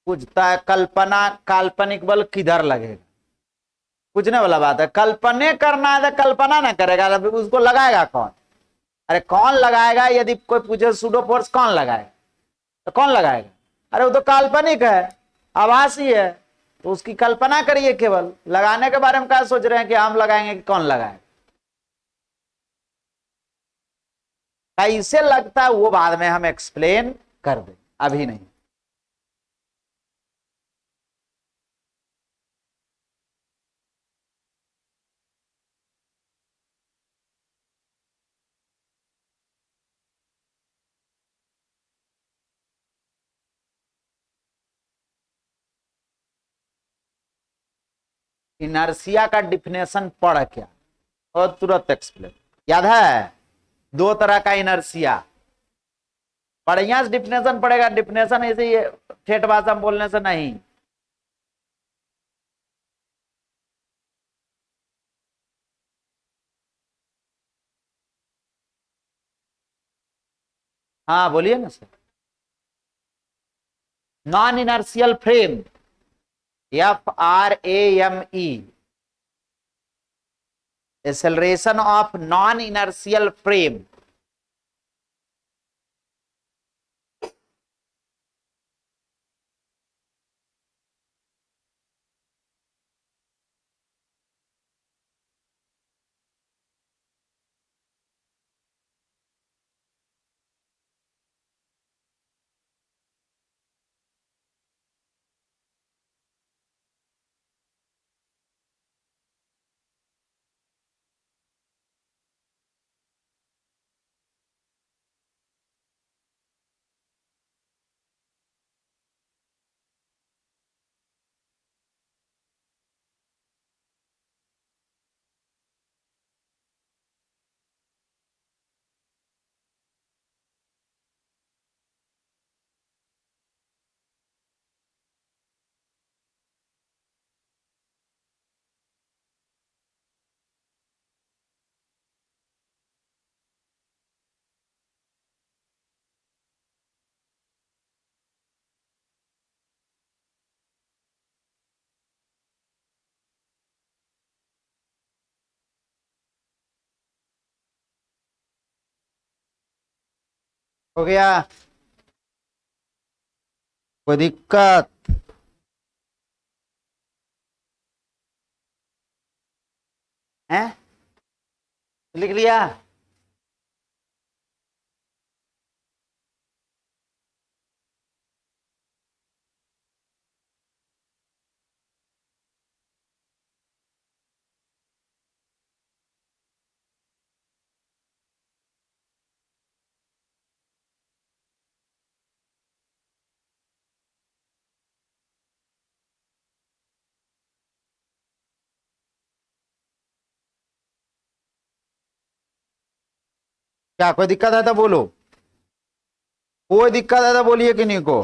पूछता है कल्पना काल्पनिक बल किधर लगेगा, पूछने वाला बात है। कल्पने करना है तो कल्पना ना करेगा, उसको लगाएगा कौन। अरे कौन लगाएगा, यदि कोई पूछे सुडो फोर्स कौन लगाएगा तो कौन लगाएगा, अरे वो तो काल्पनिक है, आभासी है, तो उसकी कल्पना करिए। केवल लगाने के बारे में क्या सोच रहे हैं कि हम लगाएंगे कि कौन लगाएगा। कैसे लगता है वो बाद में हम एक्सप्लेन कर दें, अभी नहीं। इनर्सिया का डिफिनेशन पढ़ क्या और तुरंत एक्सप्लेन, याद है। दो तरह का इनर्सिया, बढ़िया से डिफिनेशन पड़ेगा, डिफिनेशन ऐसे ही ठेठ भाषा में बोलने से नहीं। हाँ बोलिए ना sir. Non inertial frame, FRAME, acceleration of non inertial frame. हो गया, कोई दिक्कत है, लिख लिया। क्या कोई दिक्कत है तो बोलो, कोई दिक्कत है तो बोलिए कि नहीं को,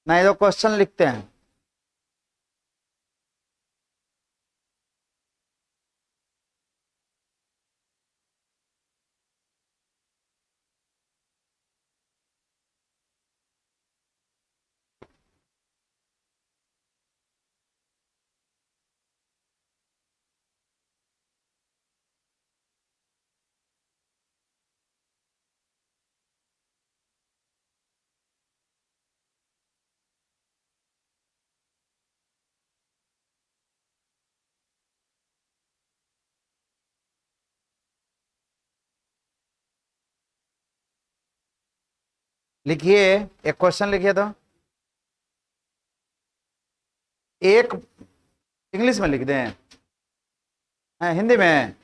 नहीं तो क्वेश्चन लिखते हैं। लिखिए, एक क्वेश्चन लिखिए तो, एक इंग्लिश में लिख दें, हिंदी में,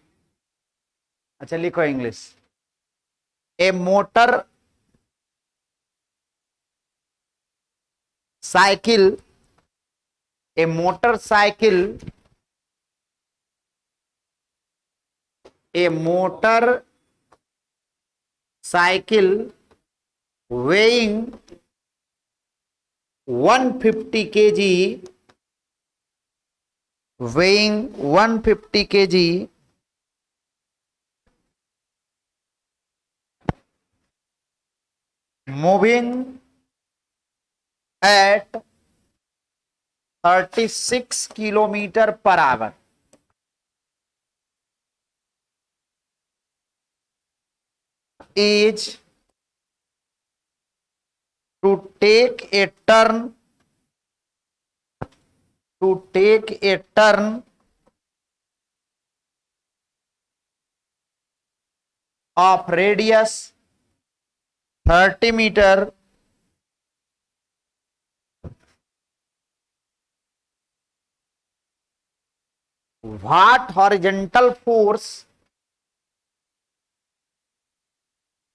अच्छा लिखो English. A motor cycle, A motorcycle, A motor cycle weighing 150 kg, weighing 150 kg, moving at 36 kilometre per hour, is to take a turn, to take a turn of radius 30 meter what horizontal force,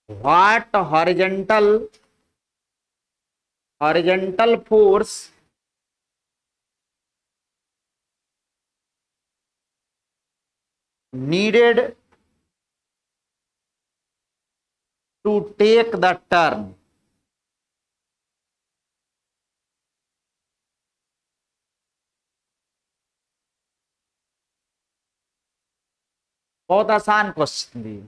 what horizontal force needed to take the turn, बहुत आसान question दी।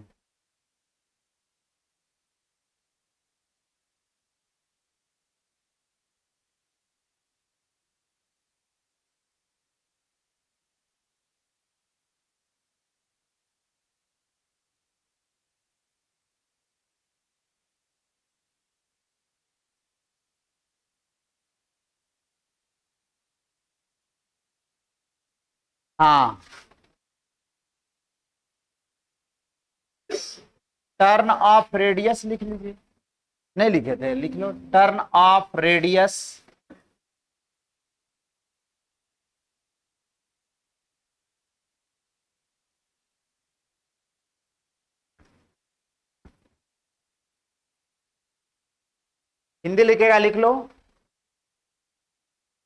हाँ, turn off radius लिख लीजिए, नहीं लिखे थे, लिख लो, turn off radius Hindi लिखेगा, लिख लो,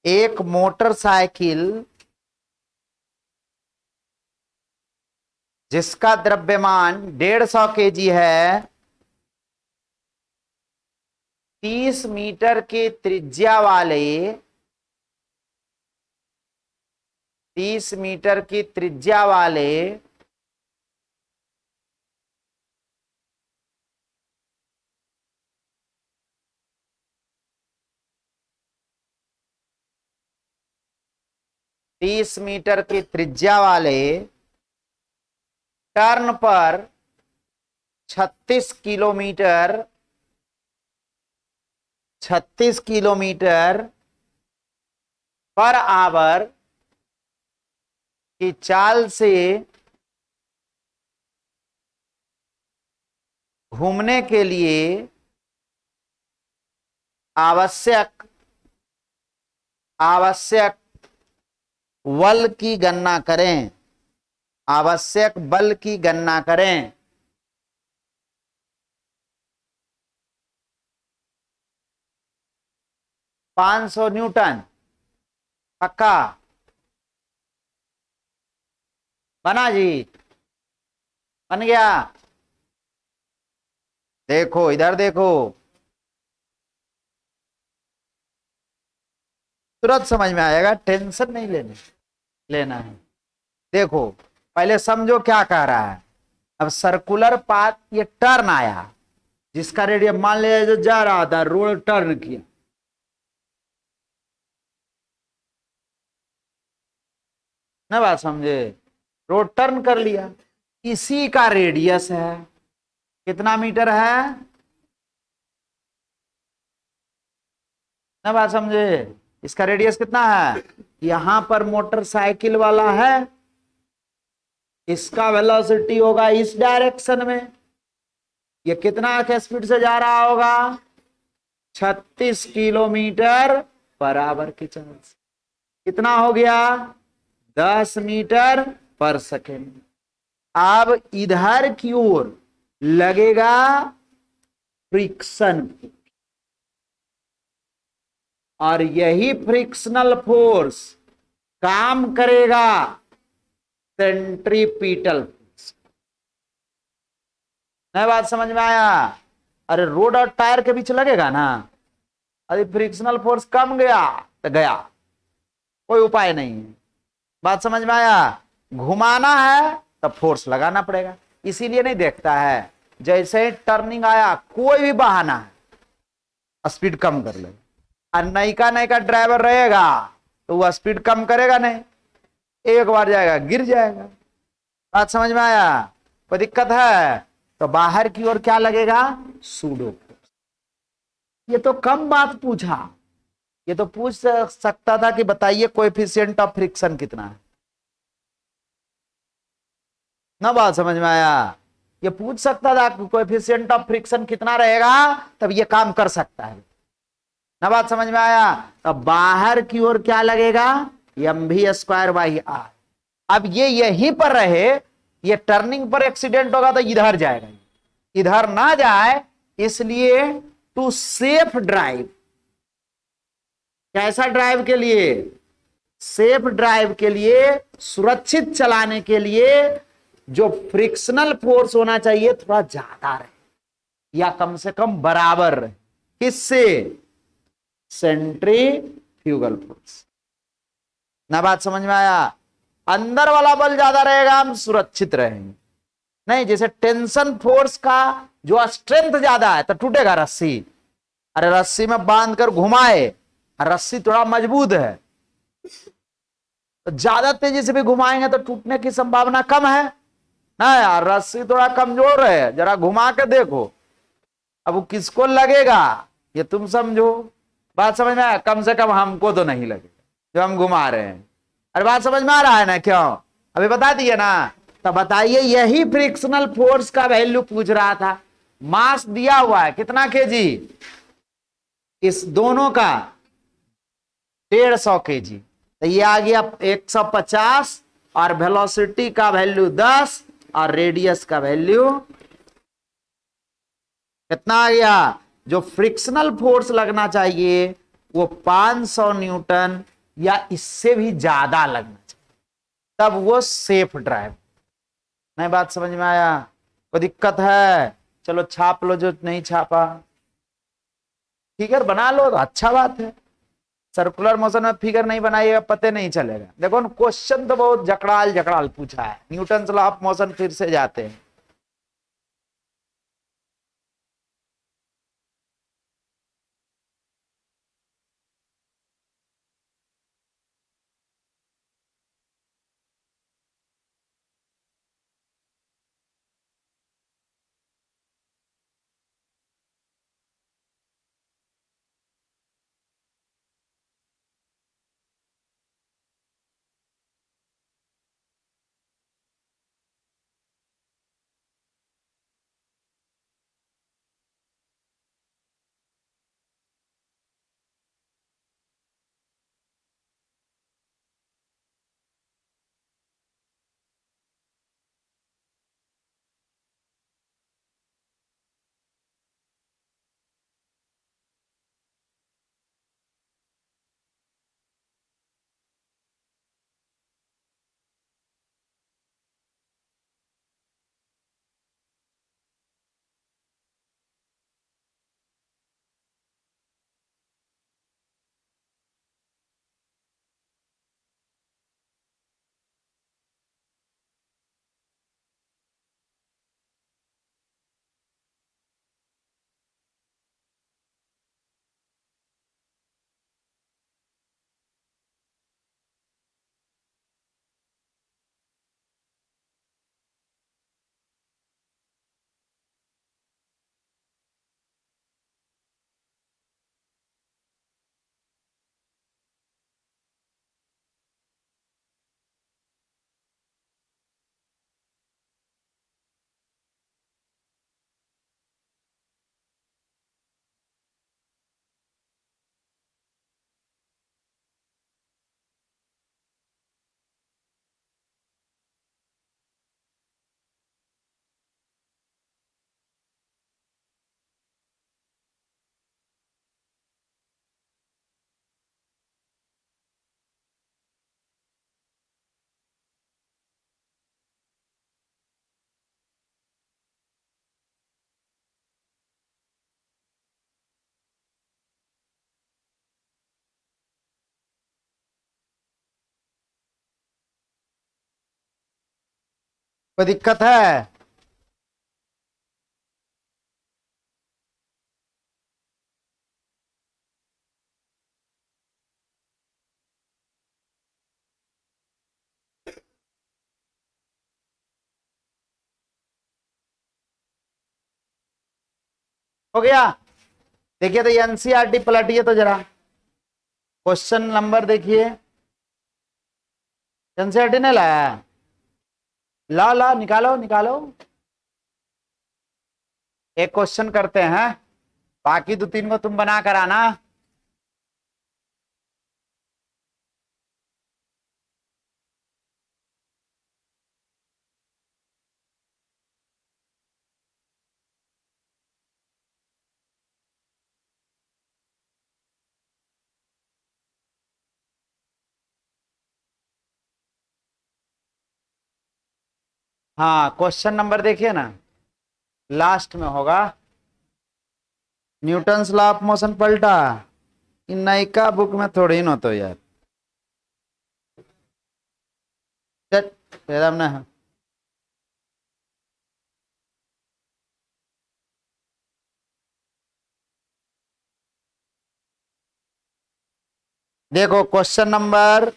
एक मोटरसाइकिल जिसका द्रव्यमान 150 केजी है, 30 मीटर की त्रिज्या वाले, 30 मीटर की त्रिज्या वाले तीस मीटर की त्रिज्या वाले टर्न पर 36 किलोमीटर 36 किलोमीटर पर आवर की चाल से घूमने के लिए आवश्यक बल की गणना करें, आवश्यक बल की गणना करें। न्यूटन पक्का बना जी, बन गया। देखो इधर देखो, तुरंत समझ में आएगा, टेंशन नहीं लेना है। देखो पहले समझो क्या कह रहा है। अब सर्कुलर पाथ, ये टर्न आया जिसका रेडियस मान लिया जो जा रहा था, रोड टर्न किया, ना बात समझे, रोड टर्न कर लिया, इसी का रेडियस है, कितना मीटर है, ना बात समझे, इसका रेडियस कितना है, यहां पर मोटरसाइकिल वाला है, इसका वेलोसिटी होगा इस डायरेक्शन में, ये कितना के स्पीड से जा रहा होगा, 36 किलोमीटर पर आवर की चाल से। कितना हो गया? 10 मीटर पर सेकेंड। अब इधर की ओर लगेगा फ्रिक्शन, और यही फ्रिक्शनल फोर्स काम करेगा सेंट्रीपिटल फोर्स। नई बात समझ में आया? अरे रोड और टायर के बीच लगेगा ना, अरे फ्रिक्शनल फोर्स कम गया तो गया, कोई उपाय नहीं है। बात समझ में आया? घुमाना है तो फोर्स लगाना पड़ेगा। इसीलिए नहीं देखता है, जैसे ही टर्निंग आया कोई भी बहाना है स्पीड कम कर ले, और नयका नयका ड्राइवर रहेगा तो वो स्पीड कम करेगा नहीं, एक बार जाएगा गिर जाएगा। बात समझ में आया? कोई दिक्कत है तो बाहर की ओर क्या लगेगा? Pseudo force. ये तो कम बात पूछा, ये तो पूछ सकता था कि बताइए कोएफिशिएंट ऑफ फ्रिक्शन कितना है। ना बात समझ में आया? ये पूछ सकता था कि कोएफिशिएंट ऑफ फ्रिक्शन कितना रहेगा, तब ये काम कर सकता है। ना बात समझ में आया? तब बाहर की ओर क्या लगेगा? mv²/r। अब ये यहीं पर रहे, ये टर्निंग पर एक्सीडेंट होगा तो इधर जाएगा, इधर ना जाए, इसलिए टू सेफ ड्राइव। कैसा ड्राइव के लिए? सेफ ड्राइव के लिए, सुरक्षित चलाने के लिए जो फ्रिक्शनल फोर्स होना चाहिए थोड़ा ज्यादा रहे, या कम से कम बराबर रहे। किससे? Centrifugal force. ना बात समझ में आया? अंदर वाला बल ज्यादा रहेगा, हम सुरक्षित रहेंगे। नहीं, जैसे टेंशन फोर्स का जो स्ट्रेंथ ज्यादा है तो टूटेगा रस्सी। अरे रस्सी में बांध कर घुमाए, रस्सी थोड़ा मजबूत है तो ज्यादा तेजी से भी घुमाएंगे तो टूटने की संभावना कम है ना यार। रस्सी थोड़ा कमजोर है, जरा घुमा के देखो, अब वो किसको लगेगा ये तुम समझो। बात समझ में आया? कम से कम हमको तो नहीं लगेगा जो हम घुमा रहे हैं। अरे बात समझ में आ रहा है ना? क्यों? अभी बता दिए ना। तो बताइए, यही फ्रिक्शनल फोर्स का वैल्यू पूछ रहा था। मास दिया हुआ है कितना केजी, इस दोनों का 150 केजी, तो ये आ गया 150, और वेलोसिटी का वैल्यू 10, और रेडियस का वैल्यू कितना आ गया? जो फ्रिक्शनल फोर्स लगना चाहिए वो 500 न्यूटन या इससे भी ज्यादा लगना चाहिए, तब वो सेफ ड्राइव। नहीं बात समझ में आया? कोई दिक्कत है? चलो छाप लो जो नहीं छापा, फिगर बना लो तो अच्छा बात है। सर्कुलर मोशन में फिगर नहीं बनाइएगा पते नहीं चलेगा। देखो क्वेश्चन तो बहुत जकड़ाल जकड़ाल पूछा है, न्यूटन लॉ ऑफ मोशन फिर से जाते हैं। कोई दिक्कत है? हो गया? देखिए तो एनसीईआरटी पलटिए तो जरा, क्वेश्चन नंबर देखिए। एनसीईआरटी नहीं लाया? ला ला, निकालो निकालो। एक क्वेश्चन करते हैं, बाकी दो तीन को तुम बना कर आना। हाँ, क्वेश्चन नंबर देखिए ना, लास्ट में होगा। न्यूटन्स लॉ ऑफ मोशन पलटा, इन नयिका बुक में थोड़ी न तो यार, एकदम ना। देखो क्वेश्चन नंबर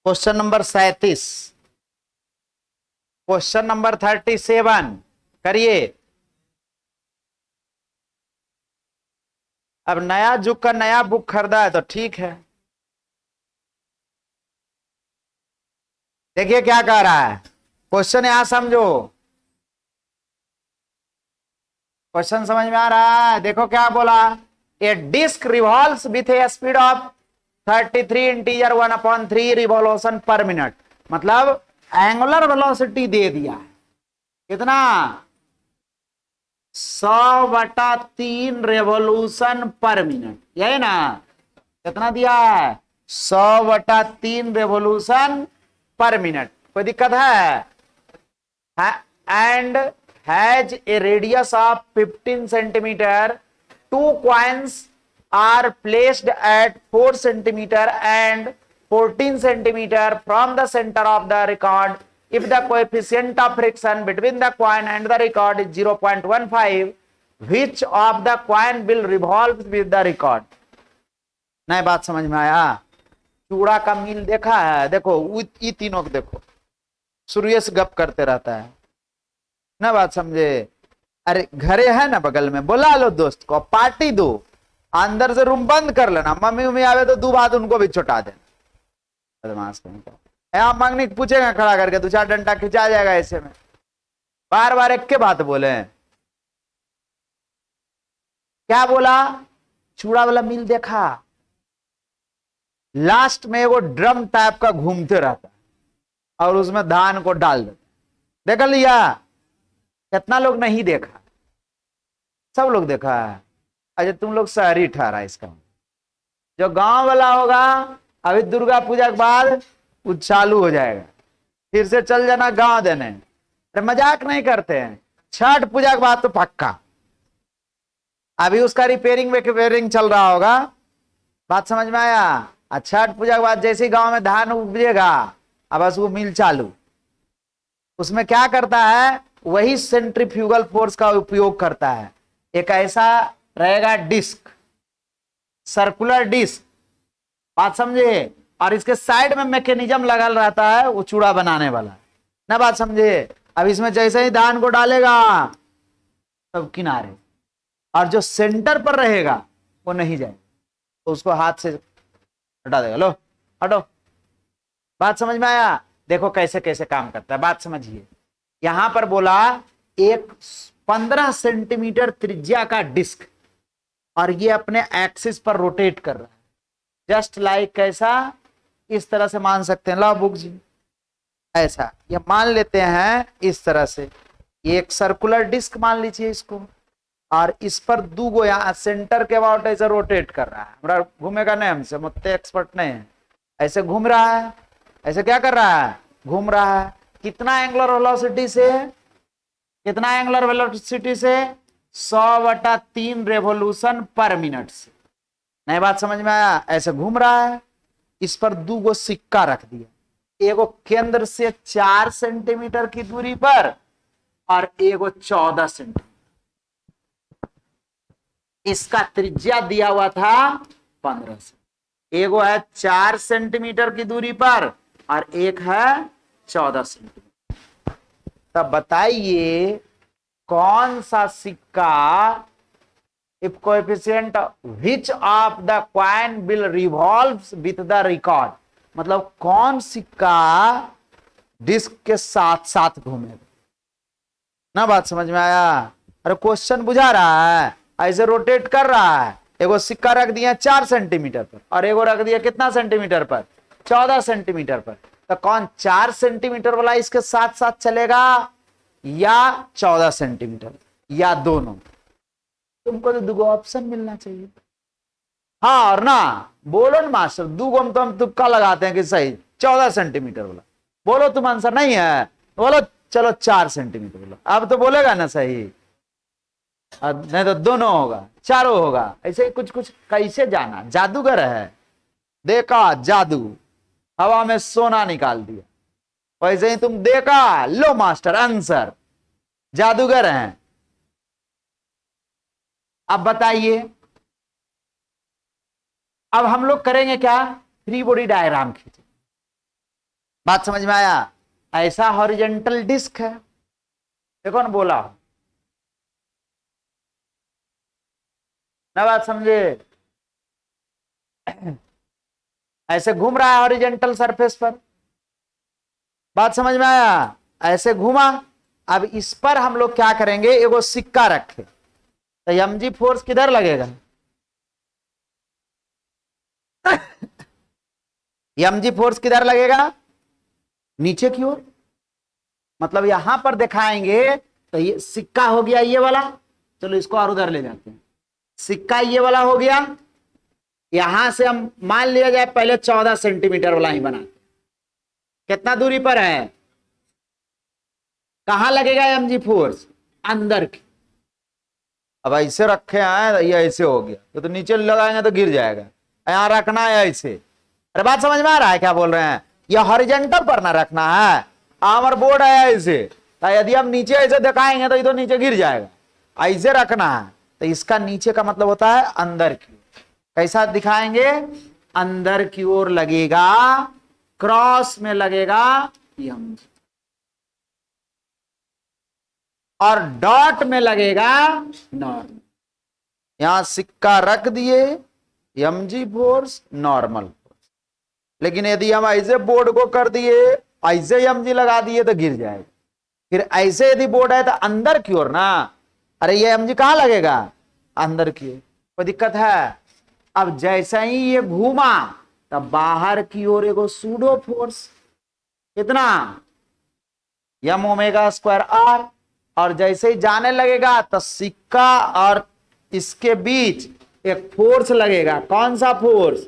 37, क्वेश्चन नंबर 37 करिए। अब नया जुग का नया बुक खरीदा है तो ठीक है। देखिए क्या कह रहा है क्वेश्चन, यहां समझो। क्वेश्चन समझ में आ रहा है? देखो क्या बोला, a disk revolves with a speed of 33 integer 1/3 revolution per minute. मतलब एंगुलर वेलोसिटी दे दिया है कितना, 100/3 रेवोल्यूशन पर मिनट, यही ना? कितना दिया है? 100/3 रेवोल्यूशन पर मिनट। कोई दिक्कत है? And has a radius of 15 centimetre, two coins are placed at 4 centimeter and 14 centimeter from the center of the record. If the coefficient of friction between the coin and the record is 0.15, which of the coin will revolve with the record? नई बात समझ में आया? चूड़ा का मील देखा है? देखो ये तीनों को देखो, सूर्य से गप करते रहता है ना, बात समझे? अरे घरे है ना बगल में, बुला लो दोस्त को, पार्टी दो, अंदर से रूम बंद कर लेना, मम्मी उम्मी आवे तो दो बात उनको भी छुटा देना। बदमाश कहीं का यहाँ मांगने पूछेगा खड़ा करके, दो चार डंडा खिंचा जाएगा ऐसे में। बार बार एक के बात बोले। क्या बोला? चूड़ा वाला मिल देखा, लास्ट में वो ड्रम टाइप का घूमते रहता है और उसमें धान को डाल देते। देख लिया? कितना लोग नहीं देखा? सब लोग देखा है। अच्छा तुम लोग शहरी ठहरा इसका। जो गांव वाला होगा अभी दुर्गा पूजा के बाद वो चालू हो जाएगा, फिर से चल जाना गांव देने। अरे मजाक नहीं करते हैं, छठ पूजा के बाद तो पक्का। अभी उसका रिपेयरिंग चल रहा होगा, बात समझ में आया? छठ पूजा के बाद जैसे गांव में धान उपजेगा, अब बस वो मिल चालू। उसमें क्या करता है, वही सेंट्रीफ्यूगल फोर्स का उपयोग करता है। एक ऐसा रहेगा डिस्क, सर्कुलर डिस्क, बात समझे? और इसके साइड में मैकेनिज्म लगा रहता है वो चूड़ा बनाने वाला ना, बात समझे? अब इसमें जैसे ही धान को डालेगा तब किनारे, और जो सेंटर पर रहेगा वो नहीं जाएगा, तो उसको हाथ से हटा देगा। लो हटो। बात समझ में आया? देखो कैसे कैसे काम करता है, बात समझिए। यहां पर बोला एक 15 सेंटीमीटर त्रिज्या का डिस्क, और ये अपने एक्सिस पर रोटेट कर रहा है, जस्ट लाइक कैसा, इस तरह से मान सकते हैं। ला बुक जी, ऐसा ये मान लेते हैं इस तरह से। ये एक सर्कुलर डिस्क मान लीजिए इसको, और इस पर दो गो यहाँ सेंटर के अबाउट ऐसे रोटेट कर रहा है। हमारा घूमेगा नहीं, हमसे मुझसे एक्सपर्ट नहीं है। ऐसे घूम रहा है, ऐसे क्या कर रहा है, घूम रहा है। कितना एंगुलर वेलोसिटी से? कितना एंगुलर वेलोसिटी से? 100/3 रेवोल्यूशन पर मिनट से। नई बात समझ में आया? ऐसे घूम रहा है, इस पर दो गो सिक्का रख दिया, एगो केंद्र से 4 सेंटीमीटर की दूरी पर और एगो 14 सेंटीमीटर। इसका त्रिज्या दिया हुआ था 15 से। एगो है 4 सेंटीमीटर की दूरी पर और एक है 14 सेंटीमीटर। तब बताइए कौन सा सिक्का, if coefficient which of the coin will revolves with the record, मतलब कौन सिक्का डिस्क के साथ साथ घूमेगा। ना बात समझ में आया? अरे क्वेश्चन बुझा रहा है, ऐसे रोटेट कर रहा है। एगो सिक्का रख दिया 4 सेंटीमीटर पर और एगो रख दिया कितना सेंटीमीटर पर, 14 सेंटीमीटर पर। तो कौन 4 सेंटीमीटर वाला इसके साथ साथ चलेगा या 14 सेंटीमीटर, या दोनों? तुमको तो दो ऑप्शन मिलना चाहिए। हाँ और ना, बोलो ना मास्टर, दूगो में तो हम तुक्का लगाते हैं कि सही 14 सेंटीमीटर वाला। बोलो तुम आंसर नहीं है, बोलो चलो 4 सेंटीमीटर बोलो। अब तो बोलेगा ना सही, नहीं तो दोनों होगा, चारों होगा। ऐसे ही कुछ कुछ कैसे जाना, जादूगर है। देखा जादू, हवा में सोना निकाल दिया। वैसे ही तुम देखा, लो मास्टर आंसर, जादूगर हैं। अब बताइए, अब हम लोग करेंगे क्या, फ्री बॉडी डायग्राम खींचे। बात समझ में आया? ऐसा हॉरिजेंटल डिस्क है, देखो ना, बोला ना, बात समझे? ऐसे घूम रहा है हॉरिजेंटल सरफेस पर। बात समझ में आया? ऐसे घूमा। अब इस पर हम लोग क्या करेंगे, एगो सिक्का रखे तो एमजी फोर्स किधर लगेगा, एमजी फोर्स किधर लगेगा, नीचे की ओर। मतलब यहां पर दिखाएंगे तो ये सिक्का हो गया ये वाला, चलो इसको और उधर ले जाते हैं। सिक्का ये वाला हो गया, यहां से हम मान लिया जाए पहले 14 सेंटीमीटर वाला ही बना। कितना दूरी पर है, कहां लगेगा एमजी फोर्स, अंदर की। अब ऐसे रखे हैं, ये ऐसे हो गया तो नीचे लगाएंगे तो गिर जाएगा। यहां रखना है ऐसे। अरे बात समझ में आ रहा है क्या बोल रहे हैं? ये हॉरिजॉन्टल पर ना रखना है, आमर बोर्ड है ऐसे, तो यदि हम नीचे ऐसे दिखाएंगे तो इधर नीचे गिर जाएगा। ऐसे रखना है, तो इसका नीचे का मतलब होता है अंदर की। कैसा दिखाएंगे, अंदर की ओर लगेगा, क्रॉस में लगेगा यम, और डॉट में लगेगा नॉर्मल। यहां सिक्का रख दिए, एमजी फोर्स नॉर्मल फोर्स। लेकिन यदि हम ऐसे बोर्ड को कर दिए, ऐसे एमजी लगा दिए तो गिर जाएगा। फिर ऐसे यदि बोर्ड है तो अंदर की ओर ना, अरे ये एमजी कहां लगेगा, अंदर की ओर। कोई दिक्कत है? अब जैसे ही ये घूमा तब बाहर की ओर एगो सूडो फोर्स, कितना, यम ओमेगा स्क्वायर आर। और जैसे ही जाने लगेगा तो सिक्का और इसके बीच एक फोर्स लगेगा। कौन सा फोर्स,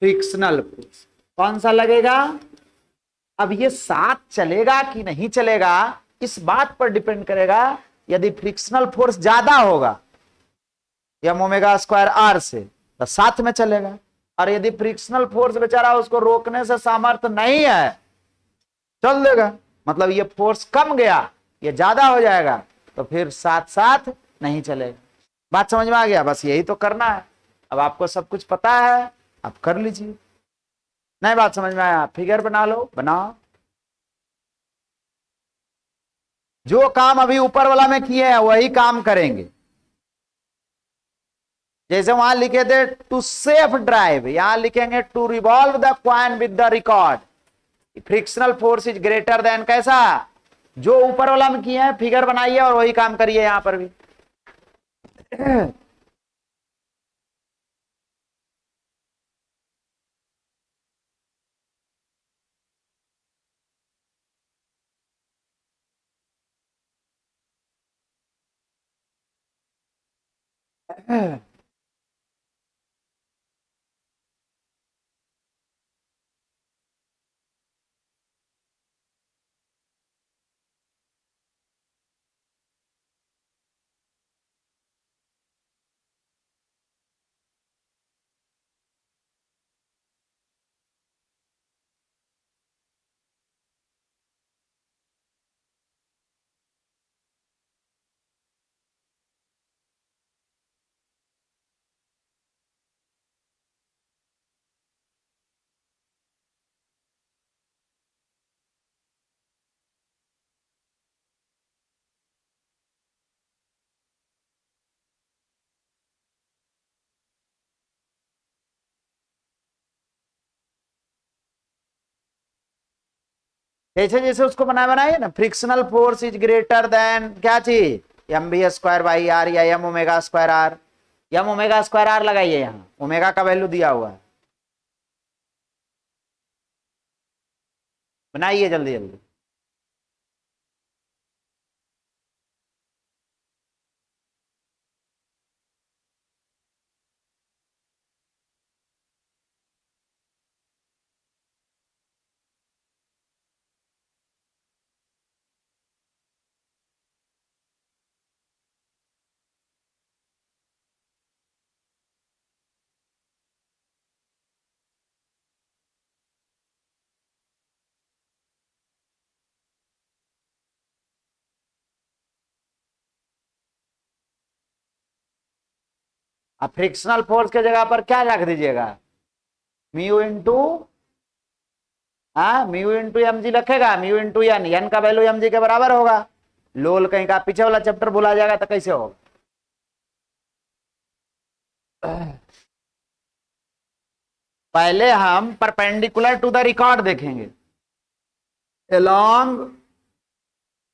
फ्रिक्शनल फोर्स। कौन सा लगेगा? अब ये साथ चलेगा कि नहीं चलेगा, इस बात पर डिपेंड करेगा। यदि फ्रिक्शनल फोर्स ज्यादा होगा यम ओमेगा स्क्वायर आर से तो साथ में चलेगा, और यदि फ्रिक्शनल फोर्स बेचारा उसको रोकने से सामर्थ्य नहीं है, चल देगा। मतलब ये फोर्स कम गया, ये ज्यादा हो जाएगा, तो फिर साथ साथ नहीं चलेगा। बात समझ में आ गया? बस यही तो करना है। अब आपको सब कुछ पता है, आप कर लीजिए। नहीं बात समझ में आया, फिगर बना लो, बनाओ। जो काम अभी ऊपर वाला में किए हैं वही काम करेंगे। जैसे वहां लिखे थे टू सेफ ड्राइव, यहां लिखेंगे to revolve the coin with the record. Frictional force is greater than, कैसा, जो ऊपर वाला में किए हैं फिगर बनाइए और वही काम करिए यहां पर भी। जैसे जैसे उसको बनाए ना, frictional force is greater than क्या चीज, M B square by are या M omega square R. M omega square R लगाइए, यहाँ ओमेगा का वैल्यू दिया हुआ है, बनाइए जल्दी जल्दी। अब फ्रिक्शनल फोर्स के जगह पर क्या रख दीजिएगा, म्यू इंटू, हाँ म्यू इंटू एम जी रखेगा, म्यू इंटू एन, एन का वैल्यू एम जी के बराबर होगा। लोल कहीं का पीछे वाला चैप्टर भुला जाएगा तो कैसे होगा। पहले हम परपेंडिकुलर टू द रिकॉर्ड देखेंगे, along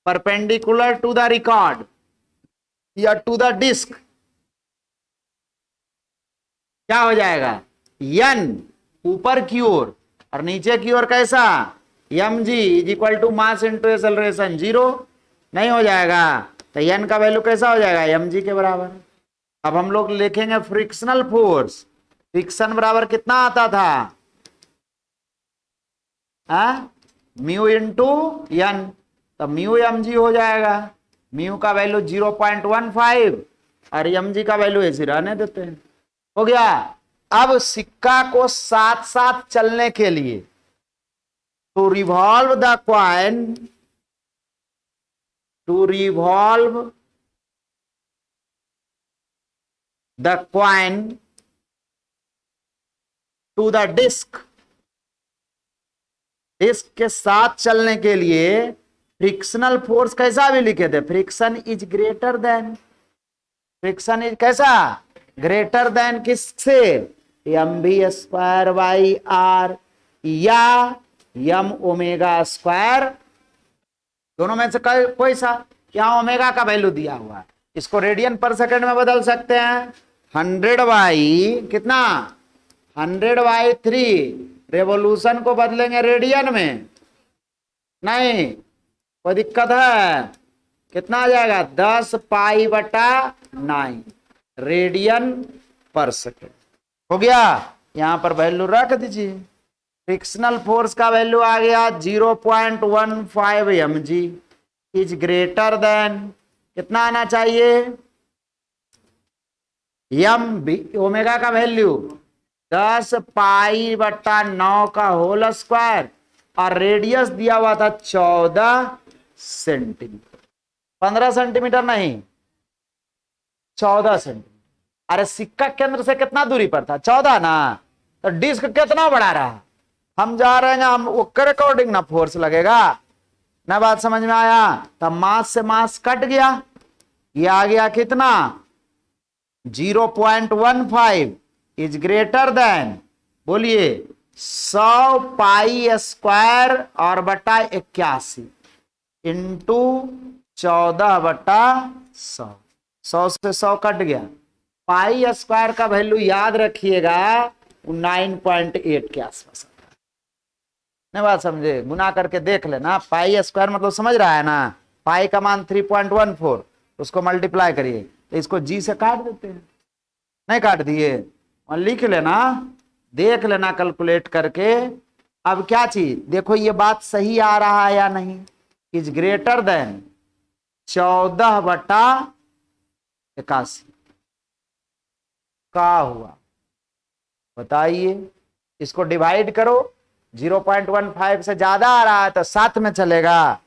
perpendicular to the record या टू द डिस्क क्या हो जाएगा, एन ऊपर की ओर और नीचे की ओर कैसा, m g is equal to mass into acceleration, zero नहीं हो जाएगा, तो एन का वैल्यू कैसा हो जाएगा, एम जी के बराबर। अब हम लोग लिखेंगे फ्रिक्शनल फोर्स, फ्रिक्शन बराबर कितना आता था, म्यू इंटू एन, तो म्यू एम जी हो जाएगा, म्यू का वैल्यू 0.15 और एम जी का वैल्यू ऐसे रहने देते हैं, हो गया। अब सिक्का को साथ साथ चलने के लिए, to revolve the coin, to revolve the coin to the disc, disc के साथ चलने के लिए फ्रिक्शनल फोर्स कैसा भी लिखे थे, friction is greater than, friction is कैसा, ग्रेटर देन किससे, m B square by are या एम ओमेगा स्क्वायर, दोनों में से कोई सा, यहाँ ओमेगा का वैल्यू दिया हुआ है, इसको रेडियन पर सेकंड में बदल सकते हैं, 100 बाई कितना, 100/3, रेवोल्यूशन को बदलेंगे रेडियन में, नहीं कोई दिक्कत है, कितना आ जाएगा 10π/9 रेडियन पर सेकेंड, हो गया। यहां पर वैल्यू रख दीजिए, फ्रिक्शनल फोर्स का वैल्यू आ गया 0.15 m g is greater than, कितना आना चाहिए, एम बी ओमेगा का वैल्यू 10π/9 का होल स्क्वायर और रेडियस दिया हुआ था 14 सेंटीमीटर, 15 सेंटीमीटर नहीं 14 सेंटीमीटर। अरे सिक्का केंद्र से कितना दूरी पर था, 14 ना, तो डिस्क कितना बड़ा रहा, हम जा रहे हैं हम उसके अकॉर्डिंग ना फोर्स लगेगा ना, बात समझ में आया। तब मास से मास कट गया, ये आ गया कितना 0.15 इज ग्रेटर देन, बोलिए 100π² और बटा 81 इंटू 14/100, 100 से 100 कट गया, पाई स्क्वायर का वैल्यू याद रखिएगा 9.8 के आसपास, नहीं बात समझे, गुना करके देख लेना, पाई स्क्वायर मतलब समझ रहा है ना, पाई का मान 3.14, उसको मल्टीप्लाई करिए तो इसको जी से काट देते हैं, नहीं काट दिए, और लिख लेना, देख लेना कैलकुलेट करके। अब क्या चीज देखो, ये बात सही आ रहा है या नहीं, इज ग्रेटर देन 14/81 का हुआ, बताइए, इसको डिवाइड करो, 0.15 से ज्यादा आ रहा है तो साथ में चलेगा,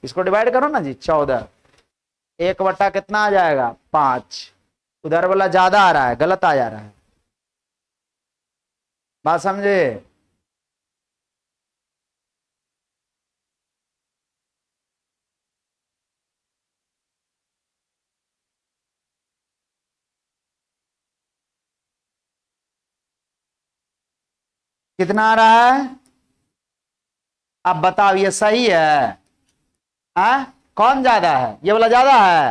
इसको डिवाइड करो ना जी, 14, 1 बटा कितना आ जाएगा 5, उधर वाला ज्यादा आ रहा है, गलत आ जा रहा है, बात समझे। कितना आ रहा है, अब बताओ ये सही है? कौन ज्यादा है? ये वाला ज्यादा है,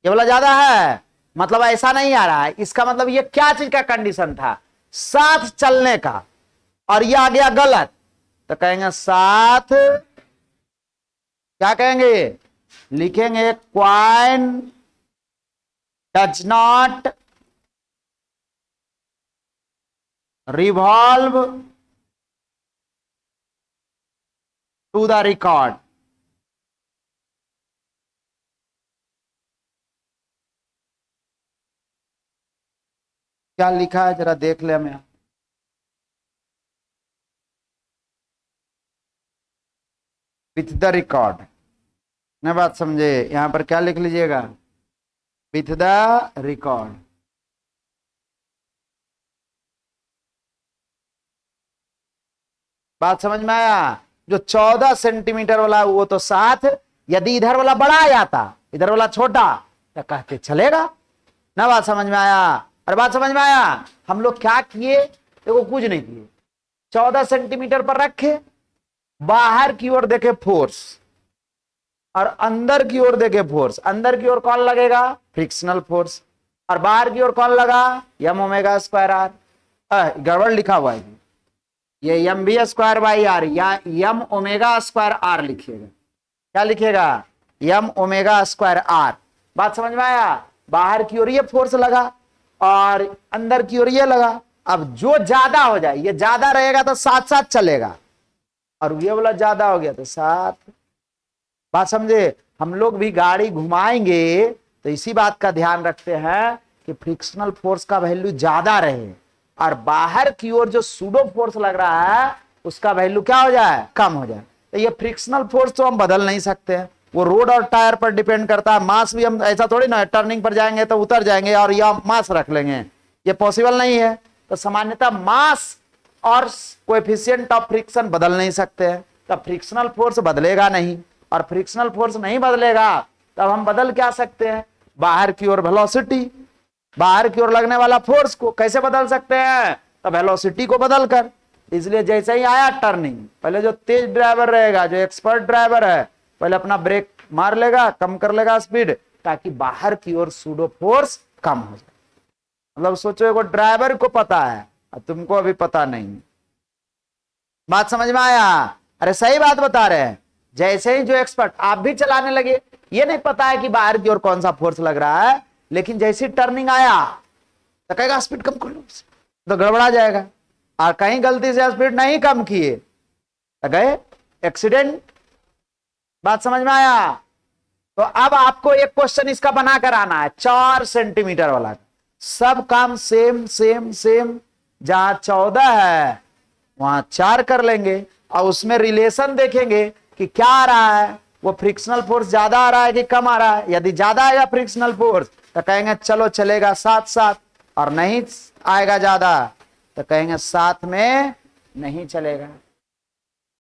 ये वाला ज्यादा है, मतलब ऐसा नहीं आ रहा है। इसका मतलब ये क्या चीज का कंडीशन था? साथ चलने का, और ये आ गया गलत, तो कहेंगे साथ, क्या कहेंगे, लिखेंगे coin does not revolve to the record. क्या लिखा है जरा देख ले हमें। विथ द रिकॉर्ड, न बात समझे? यहां पर क्या लिख लीजिएगा? With the record. बात समझ में आया? जो 14 सेंटीमीटर वाला वो तो साथ, यदि इधर वाला बड़ा आ जाता, इधर वाला छोटा, तो कहते चलेगा ना। बात समझ में आया? और बात समझ में आया? हम लोग क्या किए, देखो कुछ नहीं किए, 14 सेंटीमीटर पर रखे, बाहर की ओर देखे फोर्स, और अंदर की ओर देखे फोर्स। अंदर की ओर कौन लगेगा? Frictional force. और बाहर की ओर कौन लगा? M omega square r. गड़बड़ लिखा हुआ है ये, m B square by are, या एम ओमेगा स्क्वायर आर लिखिएगा। क्या लिखिएगा? M omega square r. बात समझ में आया? बाहर की ओर ये फोर्स लगा और अंदर की ओर ये लगा। अब जो ज्यादा हो जाए, ये ज्यादा रहेगा तो साथ साथ चलेगा, और ये वाला ज्यादा हो गया तो साथ। बात समझे? हम लोग भी गाड़ी घुमाएंगे तो इसी बात का ध्यान रखते हैं कि फ्रिक्शनल फोर्स का वैल्यू ज्यादा रहे, और बाहर की ओर जो सूडो फोर्स लग रहा है उसका वैल्यू क्या हो जाए? कम हो जाए। तो ये फ्रिक्शनल फोर्स तो हम बदल नहीं सकते हैं, वो रोड और टायर पर डिपेंड करता है। मास भी हम ऐसा थोड़ी ना टर्निंग पर जाएंगे तो उतर जाएंगे और या मास रख लेंगे, ये पॉसिबल नहीं है। तो सामान्यतः मास और कोएफिशिएंट ऑफ फ्रिक्शन बदल नहीं सकते हैं, तब फ्रिक्शनल फोर्स बदलेगा नहीं। और फ्रिक्शनल फोर्स नहीं बदलेगा तब हम बदल क्या सकते हैं? बाहर की ओर वेलोसिटी, बाहर की ओर लगने वाला फोर्स को कैसे बदल सकते हैं? तो वेलोसिटी को बदल कर। इसलिए जैसे ही आया टर्निंग, पहले जो तेज ड्राइवर रहेगा, जो एक्सपर्ट ड्राइवर है, पहले अपना ब्रेक मार लेगा, कम कर लेगा स्पीड, ताकि बाहर की ओर सूडो फोर्स कम हो जाए। मतलब सोचो एगो ड्राइवर को पता है और तुमको अभी पता नहीं। बात समझ में आया? अरे सही बात बता रहे हैं। जैसे ही जो एक्सपर्ट, आप भी चलाने लगे, ये नहीं पता है कि बाहर की ओर कौन सा फोर्स लग रहा है, लेकिन जैसी टर्निंग आया तो कहेगा स्पीड कम कर लो, तो गड़बड़ा जाएगा। और कहीं गलती से स्पीड नहीं कम किए तो गए एक्सीडेंट। बात समझ में आया? तो अब आपको एक क्वेश्चन इसका बनाकर आना है, 4 सेंटीमीटर वाला। सब काम सेम सेम सेम, जहां 14 है वहां 4 कर लेंगे, और उसमें रिलेशन देखेंगे कि क्या आ रहा है, वो फ्रिक्शनल फोर्स ज्यादा आ रहा है कि कम आ रहा है। यदि ज्यादा आएगा फ्रिक्शनल फोर्स तो कहेंगे चलो चलेगा साथ साथ, और नहीं आएगा ज्यादा तो कहेंगे साथ में नहीं चलेगा।